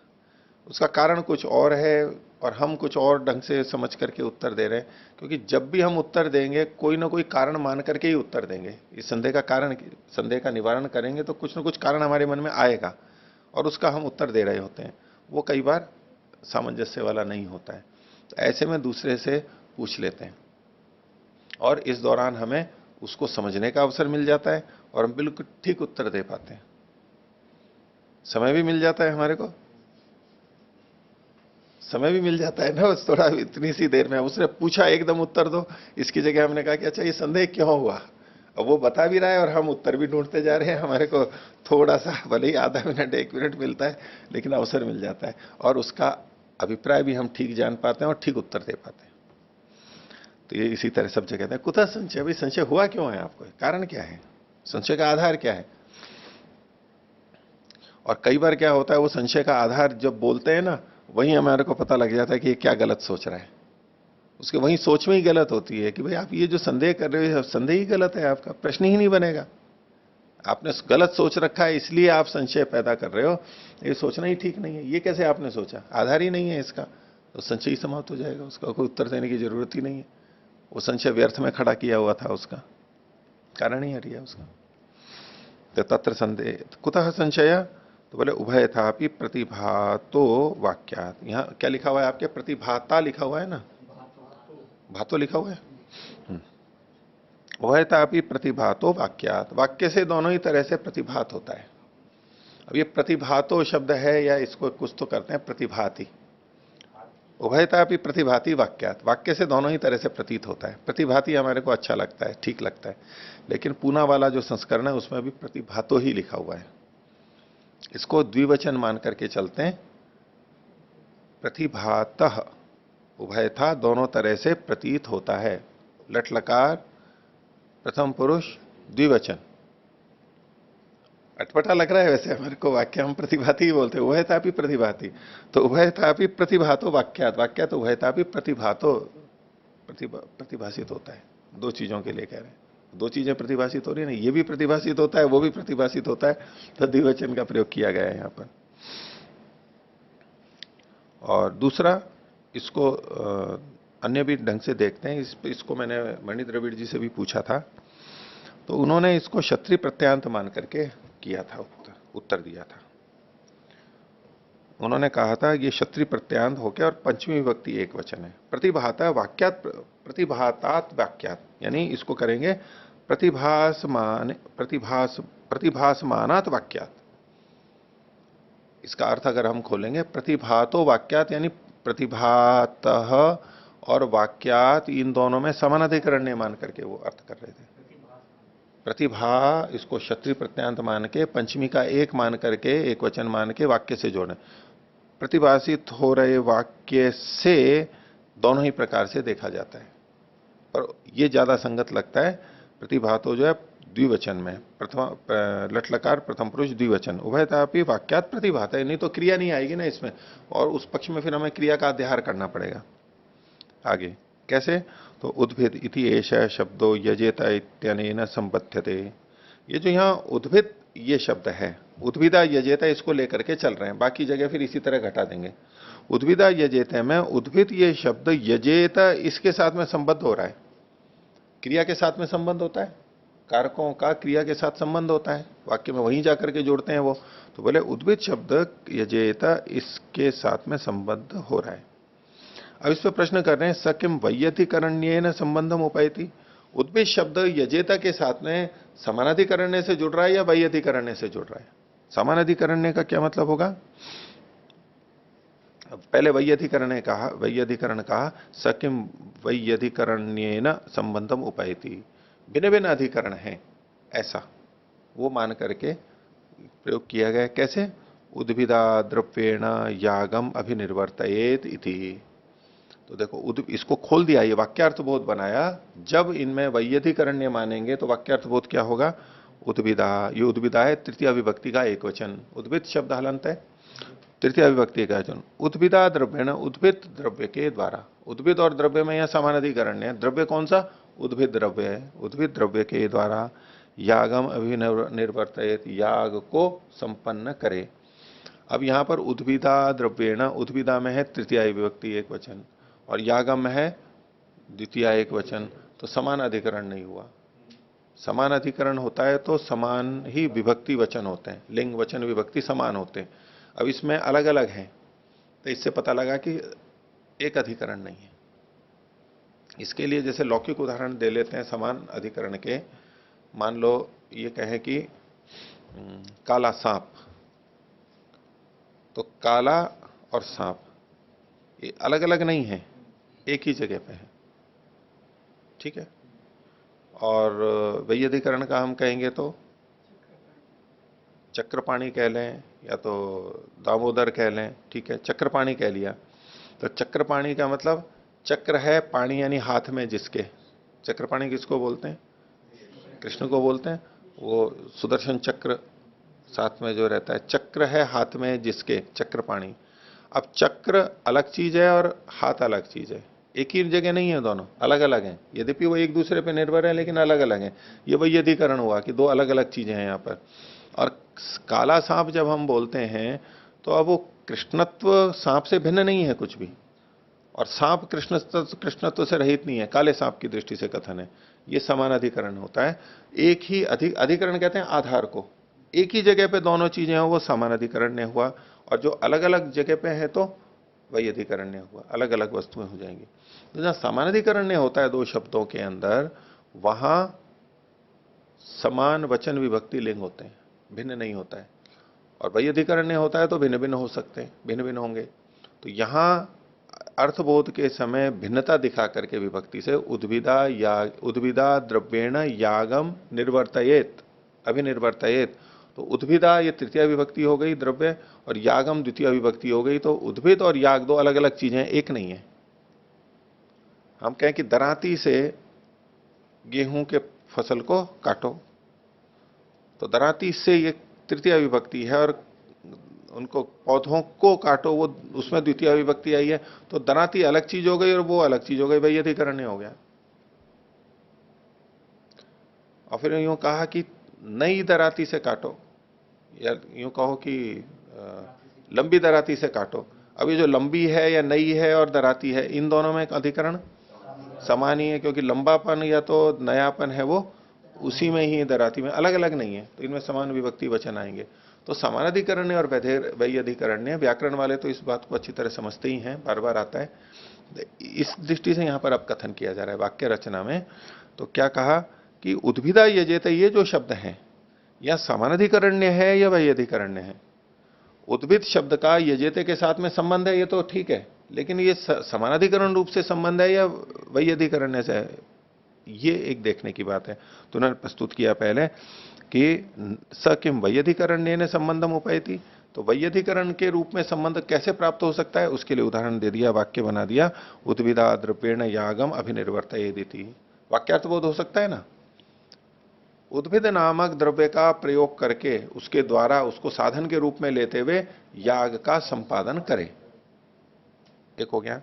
उसका कारण कुछ और है और हम कुछ और ढंग से समझ करके उत्तर दे रहे हैं। क्योंकि जब भी हम उत्तर देंगे कोई ना कोई कारण मान करके ही उत्तर देंगे, इस संदेह का कारण, संदेह का निवारण करेंगे तो कुछ ना कुछ कारण हमारे मन में आएगा और उसका हम उत्तर दे रहे होते हैं। वो कई बार सामंजस्य वाला नहीं होता है, तो ऐसे में दूसरे से पूछ लेते हैं और इस दौरान हमें उसको समझने का अवसर मिल जाता है और हम बिल्कुल ठीक उत्तर दे पाते हैं, समय भी मिल जाता है हमारे को, समय भी मिल जाता है ना, बस थोड़ा इतनी सी देर में। उसने पूछा एकदम उत्तर दो, इसकी जगह हमने कहा कि अच्छा ये संदेह क्यों हुआ, अब वो बता भी रहा है और हम उत्तर भी ढूंढते जा रहे हैं, हमारे को थोड़ा सा भले ही आधा मिनट 1 मिनट मिलता है लेकिन अवसर मिल जाता है और उसका अभिप्राय भी हम ठीक जान पाते हैं और ठीक उत्तर दे पाते हैं। तो ये इसी तरह सब जगह कहते हैं कुतः संशय, भाई संशय हुआ क्यों है आपको, कारण क्या है, संशय का आधार क्या है। और कई बार क्या होता है, वो संशय का आधार जब बोलते हैं ना, वहीं हमारे को पता लग जाता है कि ये क्या गलत सोच रहा है, उसके वहीं सोच में ही गलत होती है कि भाई आप ये जो संदेह कर रहे हो संदेह ही गलत है, आपका प्रश्न ही नहीं बनेगा, आपने गलत सोच रखा है इसलिए आप संशय पैदा कर रहे हो, ये सोचना ही ठीक नहीं है, ये कैसे आपने सोचा, आधार ही नहीं है इसका, तो संशय ही समाप्त हो जाएगा, उसका कोई उत्तर देने की जरूरत ही नहीं है, वो संशय व्यर्थ में खड़ा किया हुआ था, उसका कारण ही हट गया उसका। तो तत्र संदेह कुतः संशय, तो बोले उभय था प्रतिभातो वाक्यात। यहां क्या लिखा हुआ है आपके, प्रतिभाता लिखा हुआ है ना, भातो लिखा हुआ है। उभय था प्रतिभातो वाक्यात, वाक्य से दोनों ही तरह से प्रतिभात होता है। अब ये प्रतिभातो शब्द है या इसको कुछ तो करते हैं प्रतिभाति, उभयता भी प्रतिभाति वाक्यात, वाक्य से दोनों ही तरह से प्रतीत होता है। प्रतिभाति हमारे को अच्छा लगता है, ठीक लगता है, लेकिन पूना वाला जो संस्करण है उसमें भी प्रतिभातो ही लिखा हुआ है, इसको द्विवचन मान करके चलते हैं। प्रतिभातः उभयथा दोनों तरह से प्रतीत होता है, लट लकार प्रथम पुरुष द्विवचन। अटपटा लग रहा है वैसे हमारे को, वाक्य हम प्रतिभाति ही बोलते हैं, उभयतापि प्रतिभाति, तो उभयतापि प्रतिभातो वाक्यात, वाक्य तो उभयतापि प्रतिभातो प्रतिभाषित होता है, दो चीजों के लिए कह रहे हैं, दो चीजें प्रतिभाषित हो रही है ना, ये भी प्रतिभाषित होता है वो भी प्रतिभाषित होता है, तो द्विवचन का प्रयोग किया गया है यहां पर। और दूसरा इसको अन्य भी ढंग से देखते हैं, इसको मैंने मणि द्रविड़ जी से भी पूछा था, तो उन्होंने इसको क्षत्रिय प्रत्यांत मान करके किया था, उत्तर दिया था। उन्होंने कहा था ये क्षत्रिय प्रत्यांत हो गया और पंचमी विभक्ति एक वचन है, प्रतिभाता वाक्यात प्रतिभातात वाक्यात, यानी इसको करेंगे प्रतिभासमानात वाक्यात। इसका अर्थ अगर हम खोलेंगे, प्रतिभातो वाक्यात यानी प्रतिभातः और वाक्यात इन दोनों में समानाधिकरण्य मान करके वो अर्थ कर रहे थे। प्रतिभा इसको क्षत्रिय प्रत्यांत मान के पंचमी का एक मान करके एक वचन मान के वाक्य से जोड़े, प्रतिभाषित हो रहे वाक्य से दोनों ही प्रकार से देखा जाता है, पर ये ज्यादा संगत लगता है। प्रतिभा तो जो है द्विवचन में, प्रथम लटलकार प्रथम पुरुष द्विवचन, उभयतापि वाक्यात प्रतिभाता है, नहीं तो क्रिया नहीं आएगी ना इसमें, और उस पक्ष में फिर हमें क्रिया का अध्याहार करना पड़ेगा। आगे कैसे, तो उद्भिद इति एष शब्दो यजेता इत्यनेन संबध्यते, ये जो यहाँ उद्भिद ये शब्द है, उद्भिदा यजेता इसको लेकर के चल रहे हैं, बाकी जगह फिर इसी तरह घटा देंगे। उद्भिदा यजेता में उद्भिद ये शब्द यजेता इसके साथ में संबद्ध हो रहा है, क्रिया के साथ में संबंध होता है, कारकों का क्रिया के साथ संबंध होता है, वाक्य में वहीं जाकर के जोड़ते हैं वो, तो बोले उद्भिद शब्द यजेता इसके साथ में संबद्ध हो रहा है। अब इस पर प्रश्न कर रहे हैं, स किम वैयधिकरण्येन संबंधम उपैति, उद्भिद शब्द यजेता के साथ में समानाधिकरण्य से जुड़ रहा है या वैयधिकरण्य से जुड़ रहा है। समानाधिकरण्य का क्या मतलब होगा, अब पहले वैयधिकरण कहा स किम वैयधिकरण्येन संबंधम उपैति, भिन्न भिन्न अधिकरण है ऐसा वो मान करके प्रयोग किया गया। कैसे? उद्भिदा द्रव्येण यागम अभिनिर्वर्तयेत इति। तो देखो इसको खोल दिया, ये वाक्यार्थ बोध बनाया। जब इनमें वैयधिकरण्य मानेंगे तो वाक्यार्थ बोध क्या होगा? उद्भिदा, ये उद्भिदा है तृतीय विभक्ति का एक वचन, उद्भिद शब्द हलंत है तृतीय विभक्ति का वचन। उद्भिदा द्रव्येण, उद्भिद द्रव्य के द्वारा, उद्भिद और द्रव्य में यह समान अधिकरण है। द्रव्य कौन सा? उद्भिद द्रव्य है, उद्भिद द्रव्य के द्वारा यागम अभिनिर्वर्तयेत, याग को संपन्न करे। अब यहां पर उद्भिदा द्रव्येण, उद्भिदा में है तृतीय विभक्ति एक वचन और यागम में है द्वितीय एक वचन, तो समान अधिकरण नहीं हुआ। समान अधिकरण होता है तो समान ही विभक्ति वचन होते हैं, लिंग वचन विभक्ति समान होते हैं। अब इसमें अलग अलग हैं तो इससे पता लगा कि एक अधिकरण नहीं है। इसके लिए जैसे लौकिक उदाहरण दे लेते हैं समान अधिकरण के। मान लो ये कहें कि काला सांप, तो काला और सांप ये अलग अलग नहीं है, एक ही जगह पे है, ठीक है। और वैयधिकरण का हम कहेंगे तो चक्रपाणी कह लें या तो दामोदर कह लें, ठीक है, चक्रपाणी कह लिया। तो चक्रपाणी का मतलब चक्र है, पाणी यानी हाथ में जिसके। चक्रपाणी किसको बोलते हैं? कृष्ण को बोलते हैं। वो सुदर्शन चक्र साथ में जो रहता है, चक्र है हाथ में जिसके, चक्रपाणी। अब चक्र अलग चीज है और हाथ अलग चीज है, एक ही जगह नहीं है, दोनों अलग अलग हैं। यद्यपि वो एक दूसरे पर निर्भर है लेकिन अलग अलग हैं। ये वैयधिकरण हुआ कि दो अलग अलग चीजें हैं यहाँ पर। और काला सांप जब हम बोलते हैं तो अब वो कृष्णत्व सांप से भिन्न नहीं है कुछ भी, और सांप कृष्णत्व से रहित नहीं है, काले सांप की दृष्टि से कथन है। ये समान अधिकरण होता है। एक ही अधिकरण कहते हैं आधार को, एक ही जगह पे दोनों चीजें हो वो समान अधिकरण ने हुआ, और जो अलग अलग जगह पे है तो वैयधिकरण ने हुआ, अलग अलग वस्तुएं हो जाएंगी। तो जहां समान अधिकरण ने होता है दो शब्दों के अंदर, वहां समान वचन विभक्ति लिंग होते हैं, भिन्न नहीं होता है। और वैयधिकरण ने होता है तो भिन्न भिन्न हो सकते हैं, भिन्न भिन्न होंगे। तो यहां अर्थबोध के समय भिन्नता दिखा करके विभक्ति से उद्भिदा द्रव्येण यागम निर्वर्तयेत अभिनिर्वर्तयेत, तो उद्भिदा ये तृतीय विभक्ति हो गई द्रव्य, और यागम द्वितीय विभक्ति हो गई। तो उद्भिद और याग दो अलग अलग चीजें, एक नहीं है। हम कहें कि दरांती से गेहूं के फसल को काटो, तो दरांती से ये तृतीय विभक्ति है, और उनको पौधों को काटो, वो उसमें द्वितीय विभक्ति आई है। तो दरांती अलग चीज हो गई और वो अलग चीज हो गई, वैयधिकरण हो गया। और फिर यूं कहा कि नई दराती से काटो, या यूं कहो कि लंबी दराती से काटो। अब ये जो लंबी है या नई है और दराती है, इन दोनों में अधिकरण समान ही है, क्योंकि लंबापन या तो नयापन है वो उसी में ही, दराती में अलग अलग नहीं है, तो इनमें समान विभक्ति वचन आएंगे। तो समानाधिकरण और वैयधिकरण, व्याकरण वाले तो इस बात को अच्छी तरह समझते ही हैं, बार बार आता है। इस दृष्टि से यहां पर अब कथन किया जा रहा है वाक्य रचना में। तो क्या कहा कि उद्भिदा यजेत, ये जो शब्द है या समानाधिकरण्य है या वैयधिकरण्य है। उद्भिद शब्द का यजेते के साथ में संबंध है, ये तो ठीक है, लेकिन ये समानाधिकरण रूप से संबंध है या वैयधिकरण्य से है, ये एक देखने की बात है। तो उन्होंने प्रस्तुत किया पहले कि स किम वैयधिकरण्य ने संबंधम उपैति, तो वैयधिकरण के रूप में संबंध कैसे प्राप्त हो सकता है, उसके लिए उदाहरण दे दिया, वाक्य बना दिया। उद्भिदा द्रव्येण यागम अभिनिर्वर्तयेदिति। वाक्यार्थ बोध हो सकता है ना। उद्भिद नामक द्रव्य का प्रयोग करके उसके द्वारा उसको साधन के रूप में लेते हुए याग का संपादन करे, एक हो गया।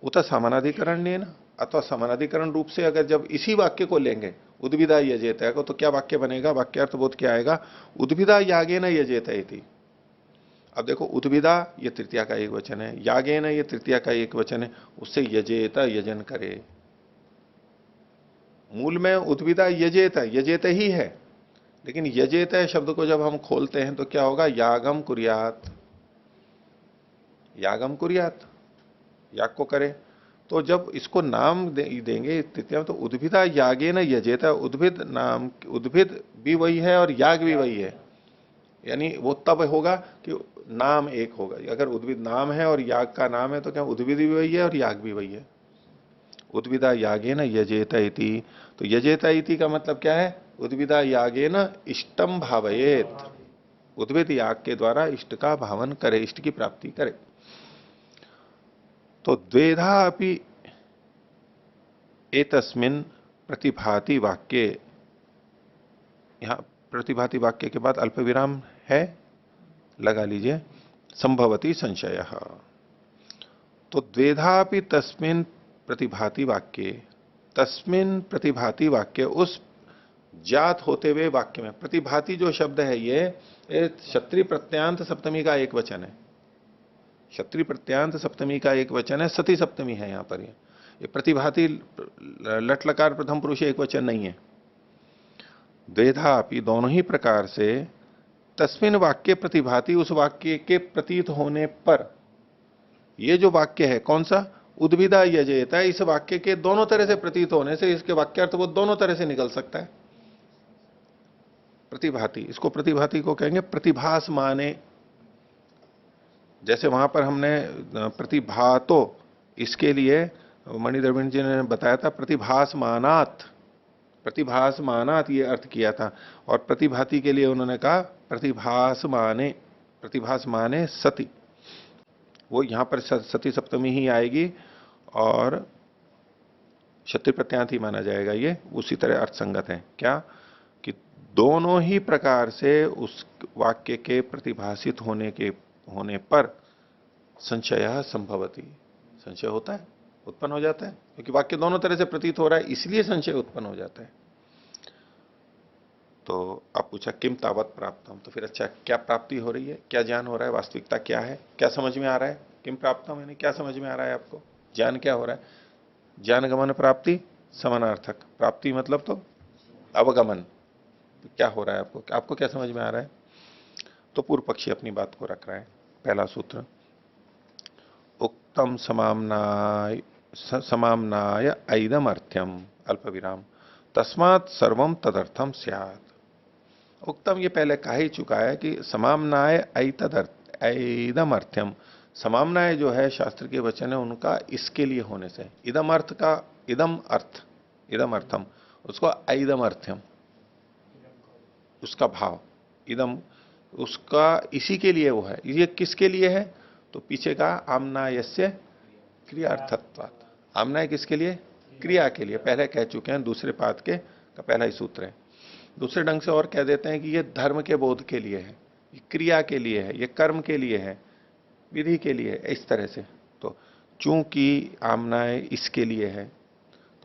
उत समानाधिकरण्य, अथवा समानाधिकरण रूप से अगर जब इसी वाक्य को लेंगे उद्भिदा यजेत है, तो क्या वाक्य बनेगा, वाक्यार्थ बोध क्या आएगा, उद्भिदा यागेन यजेत इति। अब देखो उद्भिदा ये तृतीया का एक वचन है, यागेन ये तृतीया का एक वचन है, उससे यजेत यजन करे। मूल में उद्भिदा यजेत, यजेत ही है, लेकिन यजेत शब्द को जब हम खोलते हैं तो क्या होगा, यागम कुर्यात, यागम कुर्यात, याग को करे। तो जब इसको नाम देंगे तृतीया में, तो उद्भिदा यागेन यजेत, उद्भिद नाम, उद्भिद भी वही है और याग भी वही है। यानी वो तब होगा कि नाम एक होगा। अगर उद्भिद नाम है और याग का नाम है तो क्या उद्भिद भी वही है और याग भी वही है। उद्भिदा यागे न यजेत इति, तो यजेत इति का मतलब क्या है? उद्भिदा यागे न इष्टम भावयेत, उद्भिद याग के द्वारा इष्ट का भावन करे, इष्ट की प्राप्ति करे। तो द्वेधा अपि एतस्मिन् प्रतिभाति वाक्ये, यहां प्रतिभाति वाक्य के बाद अल्प विराम है, लगा लीजिए, संभवती संशय। तो द्वेधापि तस्मिन् प्रतिभाति वाक्ये, तस्मिन् प्रतिभाति वाक्य, उस जात होते हुए वाक्य में, प्रतिभाति जो शब्द है ये क्षत्रिय प्रत्यांत सप्तमी का एक वचन है। क्षत्रिय प्रत्यांत सप्तमी का एक वचन है, सती सप्तमी है यहां पर। ये प्रतिभाति लट लकार प्रथम पुरुष एक वचन नहीं है। द्वेधापि दोनों ही प्रकार से, तस्मिन वाक्य प्रतिभाति, उस वाक्य के प्रतीत होने पर, ये जो वाक्य है कौन सा? उद्भिदा यजेता, इस वाक्य के दोनों तरह से प्रतीत होने से इसके वाक्यार्थ वो दोनों तरह से निकल सकता है। प्रतिभाति, इसको प्रतिभाति को कहेंगे प्रतिभास माने। जैसे वहां पर हमने प्रतिभातो, इसके लिए मणिद्रविड़ जी ने बताया था प्रतिभास मानात, प्रतिभास मानात ये अर्थ किया था। और प्रतिभाति के लिए उन्होंने कहा प्रतिभास माने, प्रतिभास माने सती। वो यहां पर सती सप्तमी ही आएगी और क्षत्रिय प्रत्यांत ही माना जाएगा। ये उसी तरह अर्थ संगत है। क्या कि दोनों ही प्रकार से उस वाक्य के प्रतिभाषित होने पर संशय संभवती, संशय होता है, उत्पन्न हो जाता है, क्योंकि वाक्य दोनों तरह से प्रतीत हो रहा है, इसलिए संशय उत्पन्न हो जाता है। तो आप पूछा किम तावत प्राप्तम, तो फिर अच्छा क्या प्राप्ति हो रही है, क्या ज्ञान हो रहा है, वास्तविकता क्या है, क्या समझ में आ रहा है? किम प्राप्तम यानी क्या समझ में आ रहा है आपको, ज्ञान क्या हो रहा है? ज्ञान गमन प्राप्ति समानार्थक, प्राप्ति मतलब तो अवगमन। तो क्या हो रहा है आपको, आपको क्या समझ में आ रहा है? तो पूर्व पक्षी अपनी बात को रख रहा है। पहला सूत्र, उक्तम समाम्नाय ऐदम अर्थ्यम अल्प विराम तस्मात् सर्वम तदर्थम स्यात्। उक्तम ये पहले कहा ही चुका है कि समाम्नाय ऐदम अर्थ्यम, समाम्नाय जो है शास्त्र के वचन है उनका इसके लिए होने से, इदम अर्थ का इदम अर्थ, इदम अर्थम, उसको ऐदम अर्थ्यम, उसका भाव इदम, उसका इसी के लिए वो है। ये किसके लिए है? तो पीछे का आम्नायस्य क्रियार्थत्वात्, आम्नाय किसके लिए? क्रिया के लिए। पहले कह चुके हैं, दूसरे पाद के का पहला ही सूत्र है। दूसरे ढंग से और कह देते हैं कि ये धर्म के बोध के लिए है, ये क्रिया के लिए है, ये कर्म के लिए है, विधि के लिए है, इस तरह से। तो चूंकि आम्नाय इसके लिए है,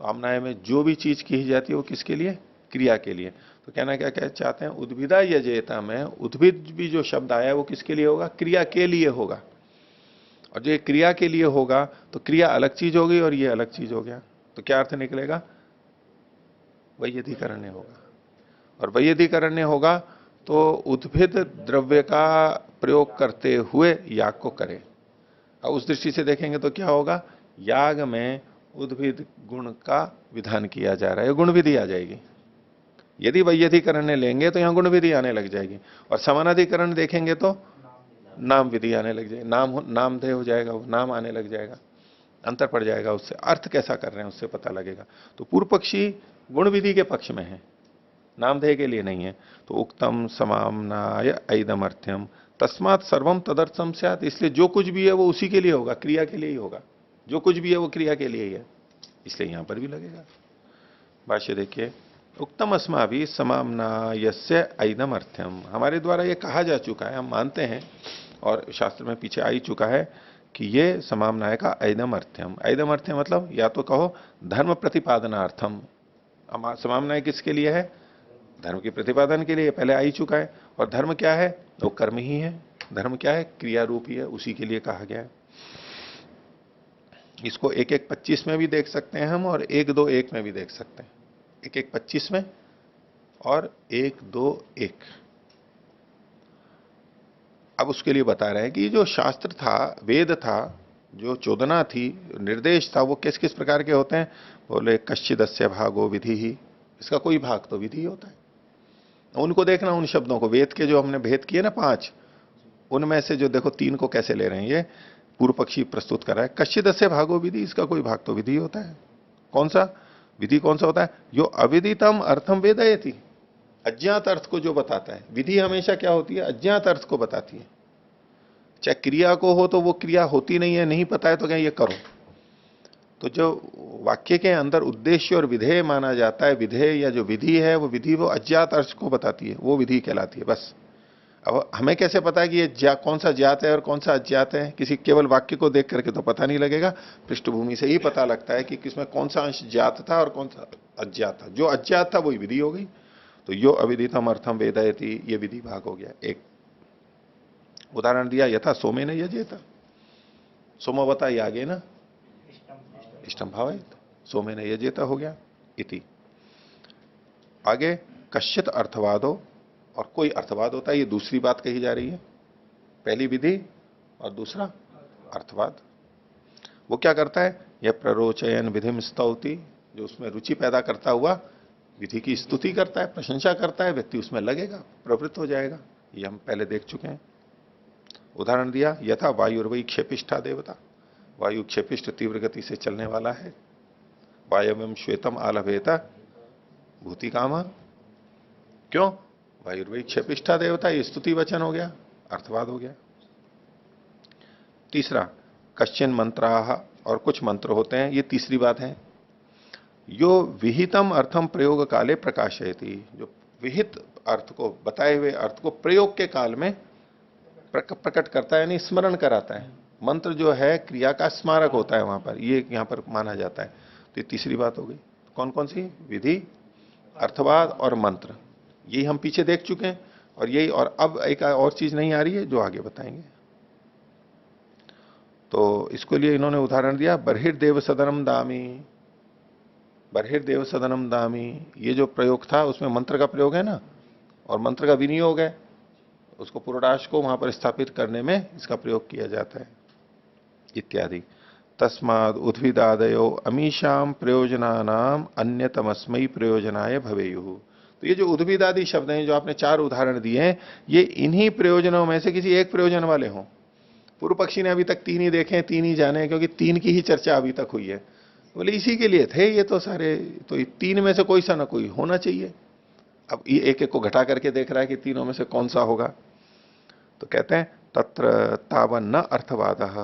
तो आम्नाय में जो भी चीज की जाती है वो किसके लिए? क्रिया के लिए। तो कहना क्या कह चाहते हैं? उद्भिदा यजेता में उद्भिद भी जो शब्द आया वो किसके लिए होगा? क्रिया के लिए होगा। और जो क्रिया के लिए होगा तो क्रिया अलग चीज होगी और ये अलग चीज हो गया। तो क्या अर्थ निकलेगा? वैयधिकरण्य होगा। और वैयधिकरण्य होगा तो उद्भिद द्रव्य का प्रयोग करते हुए याग को करे। अब उस दृष्टि से देखेंगे तो क्या होगा? याग में उद्भिद गुण का विधान किया जा रहा है, गुण विधि आ जाएगी। यदि वैयधिकरण लेंगे तो यहां गुण विधि आने लग जाएगी, और समानाधिकरण देखेंगे तो नाम विधि आने लग जाएगी, नामधेय हो जाएगा, वो नाम आने लग जाएगा, अंतर पड़ जाएगा। उससे अर्थ कैसा कर रहे हैं उससे पता लगेगा। तो पूर्व पक्षी गुण विधि के पक्ष में है, नामधेय के लिए नहीं है। तो उक्तम समाम्नाय ऐदम अर्थ्यम तस्मात् सर्वम तदर्थम स्यात्, इसलिए जो कुछ भी है वो उसी के लिए होगा, क्रिया के लिए ही होगा। जो कुछ भी है वो क्रिया के लिए ही है, इसलिए यहां पर भी लगेगा। भाष्य देखिए, उक्तम अस्माभि समाम्नायस्य ऐदम अर्थ्यम, हमारे द्वारा ये कहा जा चुका है, हम मानते हैं और शास्त्र में पीछे आ ही चुका है कि ये समाम्नाय का ऐदम अर्थ्यम। ऐदम अर्थ्यम मतलब या तो कहो धर्म प्रतिपादनार्थम। समाम्नाय किसके लिए है? धर्म के प्रतिपादन के लिए, पहले आ ही चुका है। और धर्म क्या है? तो कर्म ही है। धर्म क्या है? क्रिया रूप ही है, उसी के लिए कहा गया है। इसको 1-1-25 में भी देख सकते हैं हम, और 1-2-1 में भी देख सकते हैं। 1-1-25 में और 1-2-1। अब उसके लिए बता रहे हैं कि जो शास्त्र था, वेद था, जो चोदना थी, निर्देश था, वो किस किस प्रकार के होते हैं? बोले कश्चिदस्य भागो विधि ही, इसका कोई भाग तो विधि होता है। उनको देखना, उन शब्दों को, वेद के जो हमने भेद किए ना 5, उनमें से जो देखो 3 को कैसे ले रहे हैं, ये पूर्व पक्षी प्रस्तुत कर रहा है। कश्चिदस्य भागो विधि, इसका कोई भाग तो विधि होता है। कौन सा विधि, कौन सा होता है? जो अविदितम अर्थम वेदयति, अज्ञात अर्थ को जो बताता है। विधि हमेशा क्या होती है? अज्ञात अर्थ को बताती है। चाहे क्रिया को हो तो वो क्रिया होती नहीं है, नहीं पता है तो क्या ये करो। तो जो वाक्य के अंदर उद्देश्य और विधेय माना जाता है, विधेय या जो विधि है वो विधि वो अज्ञात अर्थ को बताती है, वो विधि कहलाती है। बस अब हमें कैसे पता है कि ये कौन सा ज्ञात है और कौन सा अज्ञात है? किसी केवल वाक्य को देख करके तो पता नहीं लगेगा, पृष्ठभूमि से ही पता लगता है कि किसमें कौन सा अंश ज्ञात था और कौन सा अज्ञात था। जो अज्ञात था वही विधि हो गई। तो यो अविदितम अर्थम वेदयति, ये विधि भाग हो गया। एक उदाहरण दिया, यथा सोमे न यजेत, सोमवता ये आगे ना इष्टम भावित, सोमे न यजेत हो गया इति। आगे कश्चित अर्थवादो, और कोई अर्थवाद होता है, ये दूसरी बात कही जा रही है। पहली विधि और दूसरा अर्थवाद। वो क्या करता है? यह प्ररोचयन विधिम स्तौति, जो उसमें रुचि पैदा करता हुआ विधि की स्तुति करता है, प्रशंसा करता है, व्यक्ति उसमें लगेगा, प्रवृत्त हो जाएगा। ये हम पहले देख चुके हैं। उदाहरण दिया, यथा वायुर्वई क्षेपिष्ठा देवता, वायु क्षेपिष्ठ तीव्र गति से चलने वाला है। वायव्यम श्वेतम आलभेता भूति कामा, क्यों? वायुर्वई क्षेपिष्ठा देवता, ये स्तुति वचन हो गया, अर्थवाद हो गया। तीसरा, कश्चिन मंत्राः, और कुछ मंत्र होते हैं, ये तीसरी बात है। यो विहितम अर्थम प्रयोग काले प्रकाशयति, जो विहित अर्थ को, बताए हुए अर्थ को प्रयोग के काल में प्रकट करता है, यानी स्मरण कराता है। मंत्र जो है क्रिया का स्मारक होता है, वहां पर ये यहां पर माना जाता है। तो ये तीसरी बात हो गई। कौन कौन सी? विधि, अर्थवाद और मंत्र। यही हम पीछे देख चुके हैं, और यही, और अब एक और चीज नहीं आ रही है जो आगे बताएंगे। तो इसको लिए इन्होंने उदाहरण दिया, बर्हिर्देव सदनम दामी, बर्हिर्देव सदनम दामी, ये जो प्रयोग था उसमें मंत्र का प्रयोग है ना, और मंत्र का विनियोग है, उसको पुरोडाश को वहां पर स्थापित करने में इसका प्रयोग किया जाता है इत्यादि। तस्माद उद्भिदादयो अमीशाम प्रयोजनानाम अन्यतमस्मयी प्रयोजनाय भवेयुः। तो ये जो उद्भिद आदि शब्द हैं, जो आपने 4 उदाहरण दिए हैं, ये इन्हीं प्रयोजनों में से किसी एक प्रयोजन वाले हों। पूर्व पक्षी ने अभी तक 3 ही देखे, 3 ही जाने, क्योंकि 3 की ही चर्चा अभी तक हुई है। बोले इसी के लिए थे ये तो सारे, तो ये 3 में से कोई सा ना कोई होना चाहिए। अब ये एक एक को घटा करके देख रहा है कि तीनों में से कौन सा होगा। तो कहते हैं तत्र तावन न अर्थवादः,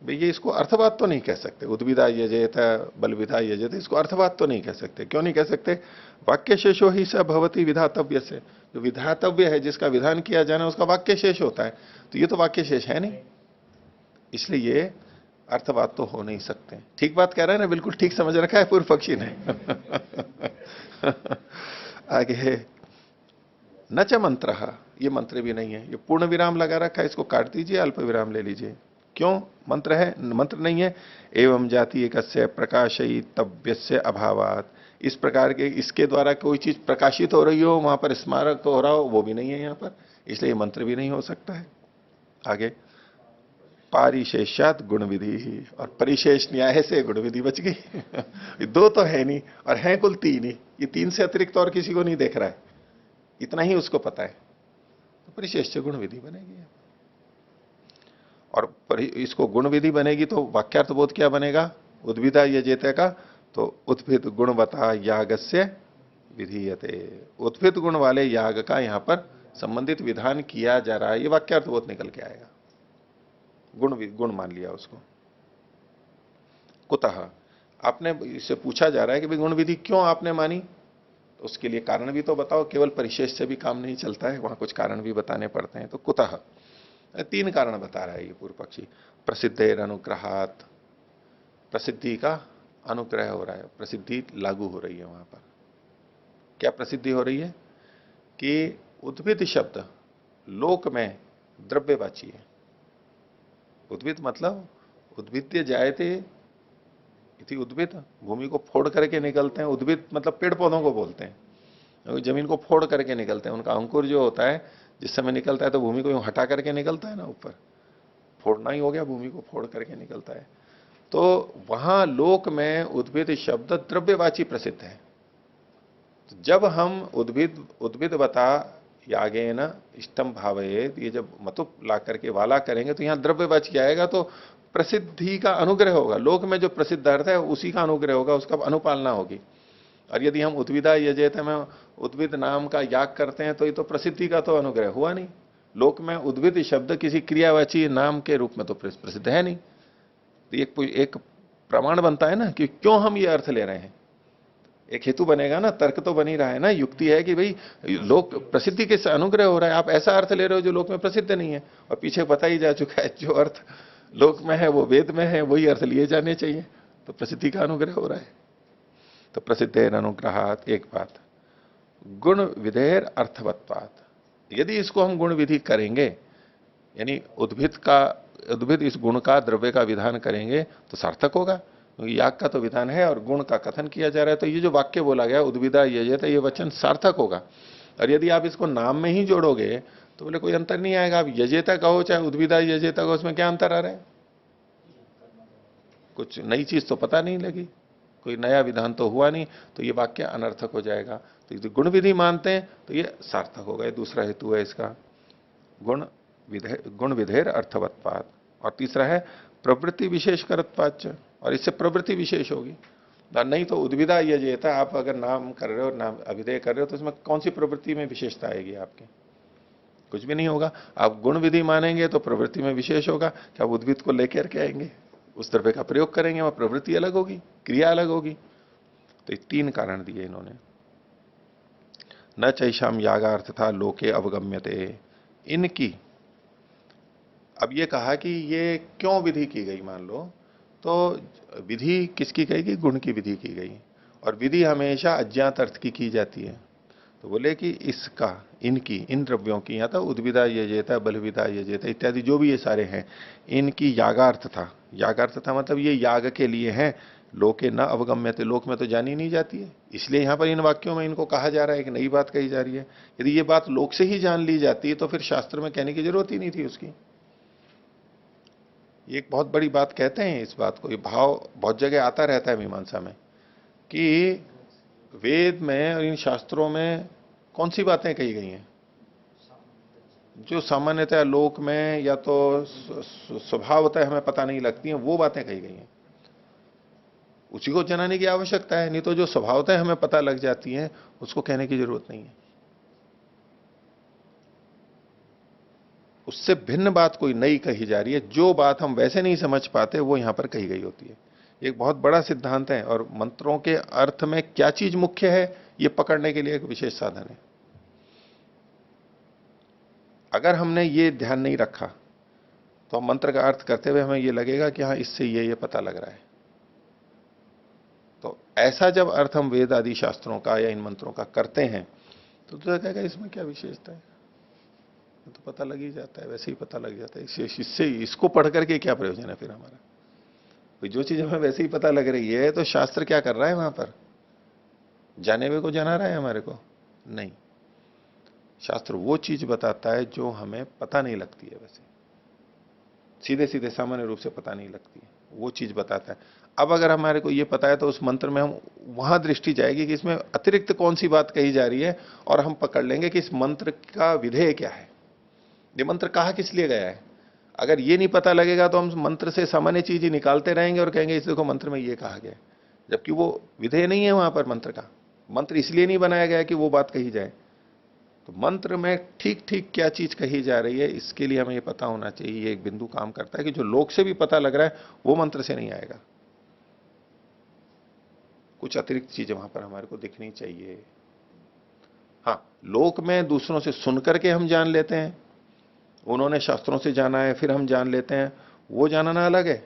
भाई ये इसको अर्थवाद तो नहीं कह सकते। उद्भिदा यजेत, बलविधा यजेत, इसको अर्थवाद तो नहीं कह सकते। क्यों नहीं कह सकते? वाक्य शेषो ही स भवति विधातव्य से, जो विधातव्य है, जिसका विधान किया जाना, उसका वाक्य शेष होता है। तो ये तो वाक्य शेष है नहीं, इसलिए ये अर्थवाद तो हो नहीं सकते। ठीक बात कह रहे हैं ना, बिल्कुल ठीक समझ रखा है पूर्व पक्षी ने। आगे न च मंत्र, ये मंत्र भी नहीं है, ये पूर्ण विराम लगा रखा है, इसको काट दीजिए, अल्प विराम ले लीजिए। क्यों मंत्र है? मंत्र नहीं है। एवं जाति एकस्य प्रकाशयितव्यस्य अभावात, इस प्रकार के, इसके द्वारा कोई चीज प्रकाशित हो रही हो, वहां पर स्मारक हो रहा हो, वो भी नहीं है यहां पर, इसलिए मंत्र भी नहीं हो सकता है। आगे पारिशेष्यात गुण विधि, और परिशेष न्याय से गुण विधि बच गई। 2 तो है नहीं, और है कुल 3 ही। ये 3 से अतिरिक्त और किसी को नहीं देख रहा है, इतना ही उसको पता है। तो परिशेष से गुण विधि बनेगी, और इसको गुण विधि बनेगी तो वाक्यार्थ बोध क्या बनेगा? उद्भिदा यजेते का, तो उद्भिद गुणवता यागस्य विधीयते, उद्भिद गुण वाले याग का यहां पर संबंधित विधान किया जा रहा है, ये वाक्यार्थ बोध निकल के आएगा। गुण मान लिया उसको। कुतः, आपने इससे पूछा जा रहा है कि भाई गुण विधि क्यों आपने मानी, तो उसके लिए कारण भी तो बताओ, केवल परिशेष से भी काम नहीं चलता है, वहां कुछ कारण भी बताने पड़ते हैं। तो कुतः 3 कारण बता रहा है ये पूर्व पक्षी। प्रसिद्धेर अनुग्रहात, प्रसिद्धि का अनुग्रह हो रहा है, प्रसिद्धि लागू हो रही है वहां पर। क्या प्रसिद्धि हो रही है? कि उद्भिद शब्द लोक में द्रव्यवाची है। उद्भिद मतलब उद्भिद्य जायते इति उद्भिद, भूमि को फोड़ करके निकलते हैं। उद्भिद मतलब पेड़ पौधों को बोलते हैं, जमीन को फोड़ करके निकलते हैं। उनका अंकुर जो होता है, जिस समय निकलता है तो भूमि को यूं हटा करके निकलता है ना, ऊपर फोड़ना ही हो गया, भूमि को फोड़ करके निकलता है। तो वहां लोक में उद्भिद शब्द द्रव्यवाची प्रसिद्ध है। तो जब हम उद्भिद बता यागेन इष्टम भावयेत, ये जब मतुप ला करके वाला करेंगे तो यहां द्रव्य बच जाएगा, तो प्रसिद्धि का अनुग्रह होगा। लोक में जो प्रसिद्ध अर्थ है उसी का अनुग्रह होगा, उसका अनुपालना होगी। और यदि हम उद्विदा यजेत में उद्विद नाम का याग करते हैं तो ये तो प्रसिद्धि का तो अनुग्रह हुआ नहीं। लोक में उद्विद शब्द किसी क्रियावाची नाम के रूप में तो प्रसिद्ध है नहीं। तो एक प्रमाण बनता है ना कि क्यों हम ये अर्थ ले रहे हैं, एक हेतु बनेगा ना, तर्क तो बन ही रहा है ना, युक्ति है कि भाई लोक प्रसिद्धि के अनुग्रह हो रहा है, आप ऐसा अर्थ ले रहे हो जो लोक में प्रसिद्ध नहीं है। और पीछे बता ही जा चुका है जो अर्थ लोक में है वो वेद में है, वही अर्थ लिए जाने चाहिए, तो प्रसिद्धि का अनुग्रह हो रहा है। तो प्रसिद्ध अनुग्रहात एक बात, गुण विधेयर अर्थवत्वात, यदि इसको हम गुण विधि करेंगे, यानी उद्भिद इस गुण का द्रव्य का विधान करेंगे तो सार्थक होगा, क्योंकि याग का तो विधान है और गुण का कथन किया जा रहा है। तो ये जो वाक्य बोला गया उद्भिदा यजेत, ये वचन सार्थक होगा। और यदि आप इसको नाम में ही जोड़ोगे तो बोले कोई अंतर नहीं आएगा। आप यजेता कहो चाहे उद्भिदा यजेता कहो, उसमें क्या अंतर आ रहा है? कुछ नई चीज तो पता नहीं लगी, कोई नया विधान तो हुआ नहीं, तो ये वाक्य अनर्थक हो जाएगा। तो यदि गुण विधि मानते हैं तो ये सार्थक होगा। ये दूसरा हेतु है इसका, गुण विधेयर अर्थवत्पात। और तीसरा है प्रवृत्ति विशेष करत्वाच, और इससे प्रवृत्ति विशेष होगी। नहीं तो उद्विदा यजेता आप अगर नाम कर रहे हो, नाम अभिधेय कर रहे हो, तो इसमें कौन सी प्रवृत्ति में विशेषता आएगी आपकी? कुछ भी नहीं होगा। आप गुण विधि मानेंगे तो प्रवृत्ति में विशेष होगा कि आप उद्भिद को लेकर के आएंगे, उस द्रव्य का प्रयोग करेंगे, वह प्रवृत्ति अलग होगी, क्रिया अलग होगी। तो ये तीन कारण दिए इन्होंने। न चैषाम यागार्थ था लोके अवगम्यते, इनकी अब ये कहा कि ये क्यों विधि की गई, मान लो तो विधि किसकी कहेगी? गुण की विधि की गई। और विधि हमेशा अज्ञात अर्थ की जाती है। तो बोले कि इसका, इनकी, इन द्रव्यों की, यहां था उद्भिदा यजेता, बलविदा यजेता इत्यादि जो भी ये सारे हैं, इनकी यागार्थ था। यागार्थ था मतलब ये याग के लिए हैं। लोके न अवगम्यते, लोक में तो जानी नहीं जाती है, इसलिए यहां पर इन वाक्यों में इनको कहा जा रहा है कि नई बात कही जा रही है। यदि ये बात लोक से ही जान ली जाती तो फिर शास्त्र में कहने की जरूरत ही नहीं थी उसकी। एक बहुत बड़ी बात कहते हैं इस बात को, ये भाव बहुत जगह आता रहता है मीमांसा में, कि वेद में और इन शास्त्रों में कौन सी बातें कही गई हैं जो सामान्यतः लोक में या तो स्वभावतः हमें पता नहीं लगती हैं, वो बातें कही गई हैं। उसी को जनाने की आवश्यकता है, नहीं तो जो स्वभावतः हमें पता लग जाती हैं उसको कहने की जरूरत नहीं है। उससे भिन्न बात कोई नई कही जा रही है, जो बात हम वैसे नहीं समझ पाते वो यहां पर कही गई होती है। एक बहुत बड़ा सिद्धांत है, और मंत्रों के अर्थ में क्या चीज मुख्य है ये पकड़ने के लिए एक विशेष साधन है। अगर हमने ये ध्यान नहीं रखा तो हम मंत्र का अर्थ करते हुए हमें ये लगेगा कि हाँ इससे ये पता लग रहा है। तो ऐसा जब अर्थ हम वेद आदि शास्त्रों का या इन मंत्रों का करते हैं तो कहेगा इसमें क्या विशेषता है, तो पता लग ही जाता है, वैसे ही पता लग जाता है। इससे इसको पढ़ करके क्या प्रयोजन है फिर हमारा? जो चीज हमें वैसे ही पता लग रही है तो शास्त्र क्या कर रहा है वहां पर? जाने हुए को जना रहा है हमारे को? नहीं, शास्त्र वो चीज बताता है जो हमें पता नहीं लगती है, वैसे सीधे सीधे सामान्य रूप से पता नहीं लगती है, वो चीज बताता है। अब अगर हमारे को ये पता है तो उस मंत्र में हम वहां दृष्टि जाएगी कि इसमें अतिरिक्त कौन सी बात कही जा रही है, और हम पकड़ लेंगे कि इस मंत्र का विधेय क्या है, ये मंत्र कहा किस लिए गया है। अगर ये नहीं पता लगेगा तो हम मंत्र से सामान्य चीज ही निकालते रहेंगे और कहेंगे इस देखो मंत्र में ये कहा गया, जबकि वो विधेय नहीं है वहां पर मंत्र का। मंत्र इसलिए नहीं बनाया गया कि वो बात कही जाए। तो मंत्र में ठीक ठीक क्या चीज कही जा रही है इसके लिए हमें ये पता होना चाहिए। ये एक बिंदु काम करता है कि जो लोक से भी पता लग रहा है वो मंत्र से नहीं आएगा, कुछ अतिरिक्त चीजें वहां पर हमारे को दिखनी चाहिए। हाँ, लोक में दूसरों से सुनकर के हम जान लेते हैं, उन्होंने शास्त्रों से जाना है फिर हम जान लेते हैं, वो जानना अलग है,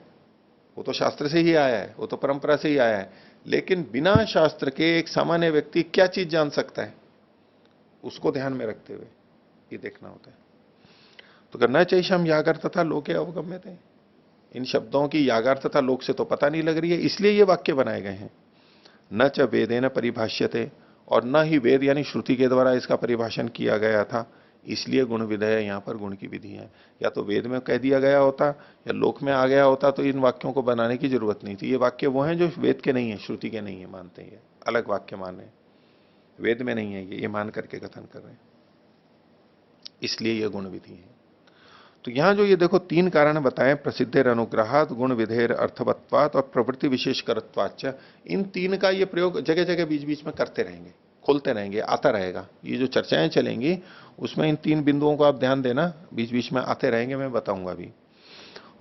वो तो शास्त्र से ही आया है, वो तो परंपरा से ही आया है। लेकिन बिना शास्त्र के एक सामान्य व्यक्ति क्या चीज जान सकता है, उसको ध्यान में रखते हुए ये देखना होता है। तो अगर न चैषम यागार्थ तथा लोके अवगम्यते, इन शब्दों की यागार्थ तथा लोक से तो पता नहीं लग रही है, इसलिए ये वाक्य बनाए गए हैं। न च वेदेन परिभाष्यते, और न ही वेद यानी श्रुति के द्वारा इसका परिभाषण किया गया था, इसलिए गुण विधेय यहां पर गुण की विधि है। या तो वेद में कह दिया गया होता या लोक में आ गया होता तो इन वाक्यों को बनाने की जरूरत नहीं थी। ये वाक्य वो हैं जो वेद के नहीं है, श्रुति के नहीं है, मानते हैं, अलग वाक्य माने, वेद में नहीं है ये मान करके कथन कर रहे हैं। इसलिए ये गुण विधि है। तो यहां जो ये देखो तीन कारण बताएं, प्रसिद्धेर अनुग्रहात, गुण विधेर अर्थवत्वात और प्रवृत्ति विशेषकरत्वाच्च, इन तीन का ये प्रयोग जगह जगह बीच बीच में करते रहेंगे, खोलते रहेंगे, आता रहेगा। ये जो चर्चाएं चलेंगी उसमें इन तीन बिंदुओं को आप ध्यान देना, बीच बीच में आते रहेंगे, मैं बताऊंगा अभी।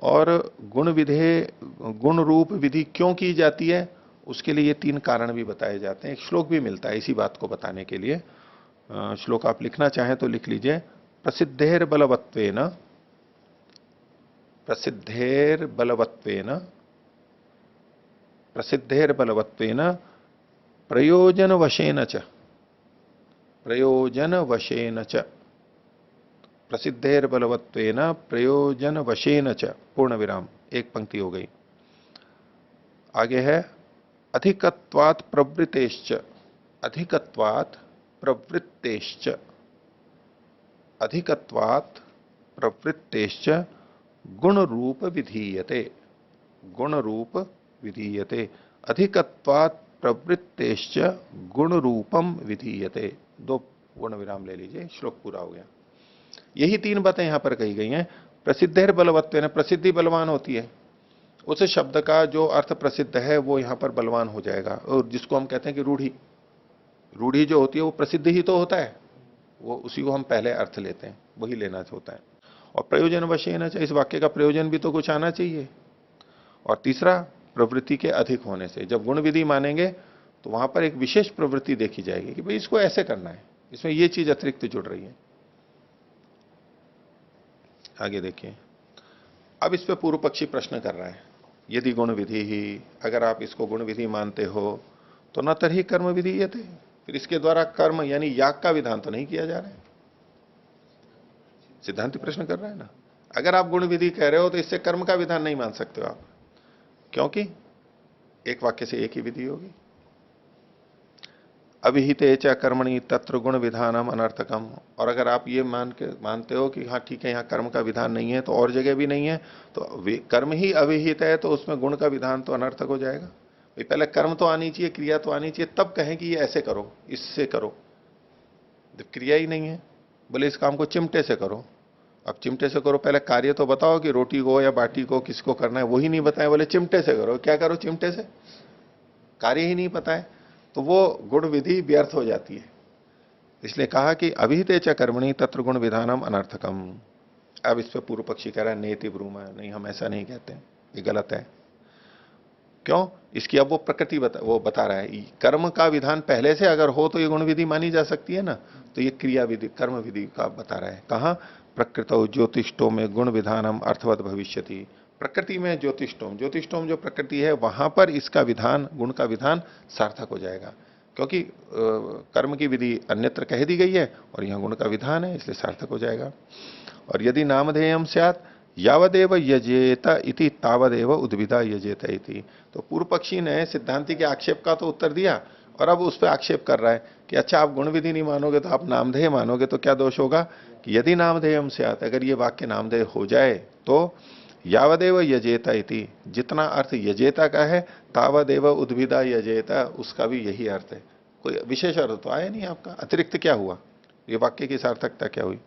और गुण विधेय, गुण रूप विधि क्यों की जाती है, उसके लिए ये तीन कारण भी बताए जाते हैं। एक श्लोक भी मिलता है इसी बात को बताने के लिए। श्लोक आप लिखना चाहें तो लिख लीजिए। प्रसिद्धेर बलवत्वेन, प्रसिद्धेर बलवत्वेन, प्रसिद्धेर बलवत्वेन प्रयोजन वशेन च, प्रयोजन वशेन च, प्रसिद्धेर बलवत्वेन प्रयोजन वशेन च, पूर्ण विराम, एक पंक्ति हो गई। आगे है अधिकत्वात् प्रवृत्तेश्च, अधिकत्वात् प्रवृत्तेश्च, अधिकत्वात् प्रवृत्तेश्च गुण रूप विधीयते, गुण रूप विधीयते, अधिकत्वात् प्रवृत्तेश्च गुण रूपम विधीयते। दो पूर्ण विराम ले लीजिए, श्लोक पूरा हो गया। यही तीन बातें यहां पर कही गई हैं। प्रसिद्धेर बलवत्वेन, प्रसिद्धि बलवान होती है, उस शब्द का जो अर्थ प्रसिद्ध है वो यहां पर बलवान हो जाएगा। और जिसको हम कहते हैं कि रूढ़ी, रूढ़ी जो होती है वो प्रसिद्ध ही तो होता है, वो उसी को हम पहले अर्थ लेते हैं, वही लेना होता है। और प्रयोजन वशेन च, इस वाक्य का प्रयोजन भी तो कुछ आना चाहिए। और तीसरा प्रवृत्ति के अधिक होने से, जब गुण विधि मानेंगे तो वहां पर एक विशेष प्रवृत्ति देखी जाएगी कि भाई इसको ऐसे करना है, इसमें ये चीज अतिरिक्त जुड़ रही है। आगे देखिए, अब इस पे पूर्व पक्षी प्रश्न कर रहा है, यदि गुण विधि ही, अगर आप इसको गुण विधि मानते हो तो न तरही कर्म विधि ये थे, फिर इसके द्वारा कर्म यानी याग का विधान तो नहीं किया जा रहा है। सिद्धांत प्रश्न कर रहा है ना, अगर आप गुण विधि कह रहे हो तो इससे कर्म का विधान नहीं मान सकते हो आप, क्योंकि एक वाक्य से एक ही विधि होगी। अविहिते च कर्मणि तत्र गुण विधानम अनर्थकम, और अगर आप ये मानते हो कि हाँ ठीक है यहाँ कर्म का विधान नहीं है तो और जगह भी नहीं है, तो कर्म ही अविहित है तो उसमें गुण का विधान तो अनर्थक हो जाएगा। भाई पहले कर्म तो आनी चाहिए, क्रिया तो आनी चाहिए, तब कहें कि ये ऐसे करो, इससे करो। जब क्रिया ही नहीं है, बोले इस काम को चिमटे से करो, अब चिमटे से करो, पहले कार्य तो बताओ कि रोटी को या बाटी को किसको करना है, वही नहीं बताए, बोले चिमटे से करो, क्या करो चिमटे से, कार्य ही नहीं पता है, तो वो गुण विधि व्यर्थ हो जाती है। इसलिए कहा कि अभिहिते च कर्मणि तत्र गुण विधानम अनर्थकम। अब इस पे पूर्व पक्षी कह रहा है नेति ब्रूमा, नहीं हम ऐसा नहीं कहते, ये गलत है। क्यों? इसकी अब वो प्रकृति वो बता रहा है, कर्म का विधान पहले से अगर हो तो ये गुण विधि मानी जा सकती है ना, तो ये क्रिया विधि कर्म विधि का बता रहा है। कहा प्रकृतो ज्योतिष्टो में गुण विधानम अर्थवत भविष्यति, प्रकृति में ज्योतिष्टोम, ज्योतिष्टोम जो प्रकृति है वहां पर इसका विधान, गुण का विधान सार्थक हो जाएगा, क्योंकि कर्म की विधि अन्यत्र कह दी गई है और यहां गुण का विधान है, इसलिए सार्थक हो जाएगा। और यदि नामधेयम स्यात् यावदेव यजेत इति तावदेव उद्भिदा यजेत इति, तो पूर्व पक्षी ने सिद्धांति के आक्षेप का तो उत्तर दिया और अब उस पर आक्षेप कर रहा है कि अच्छा आप गुण विधि नहीं मानोगे तो आप नामधेय मानोगे, तो क्या दोष होगा कि यदि नामधेयम स्यात्, अगर ये वाक्य नामधेय हो जाए तो यावदेव यजेता इति, जितना अर्थ यजेता का है तावदेव उद्भिदा यजेता, उसका भी यही अर्थ है। कोई विशेष अर्थ तो आया नहीं आपका, अतिरिक्त क्या हुआ, ये वाक्य की सार्थकता क्या हुई।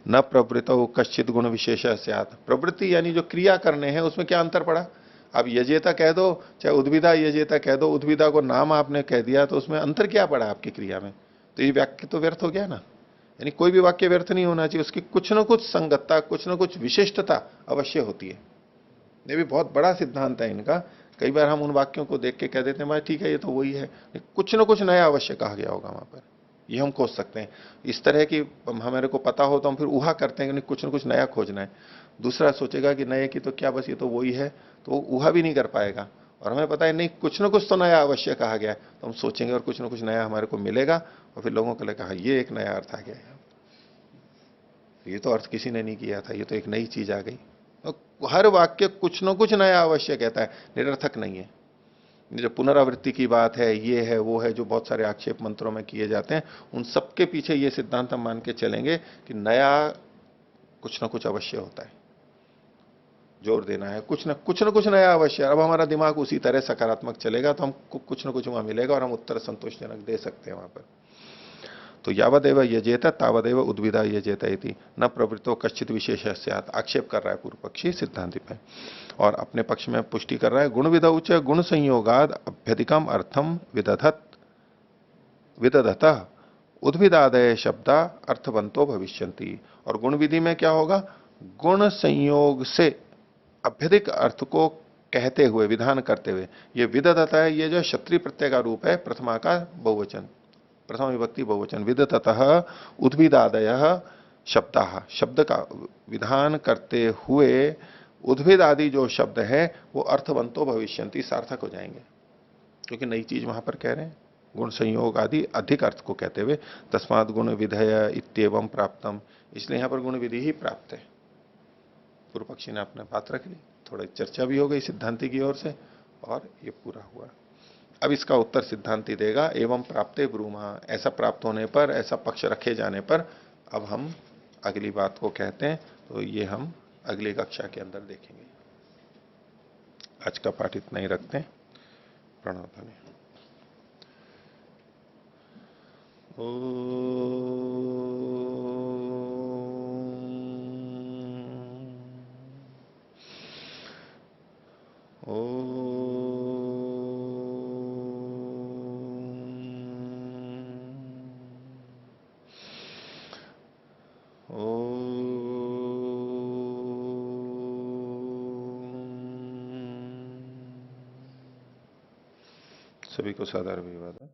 न प्रवृत्तो कश्चित गुण विशेष स्यात्, प्रवृत्ति यानी जो क्रिया करने हैं उसमें क्या अंतर पड़ा। अब यजेता कह दो चाहे उद्भिदा यजेता कह दो, उद्भिदा को नाम आपने कह दिया तो उसमें अंतर क्या पड़ा आपकी क्रिया में, तो ये वाक्य तो व्यर्थ हो गया ना। यानी कोई भी वाक्य व्यर्थ नहीं होना चाहिए, उसकी कुछ न कुछ संगतता, कुछ न कुछ विशिष्टता अवश्य होती है। ये भी बहुत बड़ा सिद्धांत है इनका। कई बार हम उन वाक्यों को देख के कह देते हैं भाई ठीक है ये तो वही है, कुछ न कुछ नया अवश्य कहा गया होगा वहां पर, ये हम खोज सकते हैं। इस तरह की हमारे को पता हो तो हम फिर ऊहा करते हैं कि कुछ न कुछ नया खोजना है। दूसरा सोचेगा कि नए की तो क्या बस ये तो वही है, तो वो ऊहा भी नहीं कर पाएगा। और हमें पता है नहीं कुछ न कुछ तो नया अवश्य कहा गया है, तो हम सोचेंगे और कुछ न कुछ नया हमारे को मिलेगा और फिर लोगों को लगेगा ये एक नया अर्थ आ गया है, ये तो अर्थ किसी ने नहीं किया था, ये तो एक नई चीज आ गई। तो हर वाक्य कुछ न कुछ नया अवश्य कहता है, निरर्थक नहीं है। जो पुनरावृत्ति की बात है, ये है वो है, जो बहुत सारे आक्षेप मंत्रों में किए जाते हैं, उन सबके पीछे ये सिद्धांत हम मान के चलेंगे कि नया कुछ न कुछ अवश्य होता है। जोर देना है कुछ न कुछ नया अवश्य। अब हमारा दिमाग उसी तरह सकारात्मक चलेगा तो हमको कुछ न कुछ वहां मिलेगा और हम उत्तर संतोषजनक दे सकते हैं वहां पर। तो यावदेव यजेत तावदेव उद्विदा यजेत इति न प्रवृत्तो कश्चित विशेषस्यात्, आक्षेप कर रहा है पूर्व पक्षी सिद्धांति पे, और अपने पक्ष में पुष्टि कर रहा है गुण विधौ च गुण संयोगाद अभ्यधिकम अर्थम विदधतः उद्भिदादय शब्दा अर्थवंतो भविष्यन्ति। और गुण विधि में क्या होगा, गुण संयोग से अभ्यधिक अर्थ को कहते हुए, विधान करते हुए, ये विदधतः है, ये जो क्षत्रिय प्रत्यय का रूप है, प्रथमा का बहुवचन, प्रथम विभक्ति बहुवचन, विदततः उद्भिदादय शब्दाः, शब्द का विधान करते हुए उद्भिद आदि जो शब्द है वो अर्थवंतो भविष्यन्ति, सार्थक हो जाएंगे, क्योंकि नई चीज वहां पर कह रहे हैं, गुण संयोग आदि अधिक अर्थ को कहते हुए, तस्मात् गुण विधेय इत्येवं प्राप्तम, इसलिए यहां पर गुण विधि ही प्राप्त है। पूर्व पक्षी ने अपने बात रख ली, थोड़ी चर्चा भी हो गई सिद्धांति की ओर से, और ये पूरा हुआ। अब इसका उत्तर सिद्धांति देगा, एवं प्राप्ते ब्रूमा, ऐसा प्राप्त होने पर, ऐसा पक्ष रखे जाने पर अब हम अगली बात को कहते हैं, तो ये हम अगली कक्षा के अंदर देखेंगे। आज का पाठ इतना ही रखते हैं। प्रणव ध्वनि। सभी को सादर अभिवादन।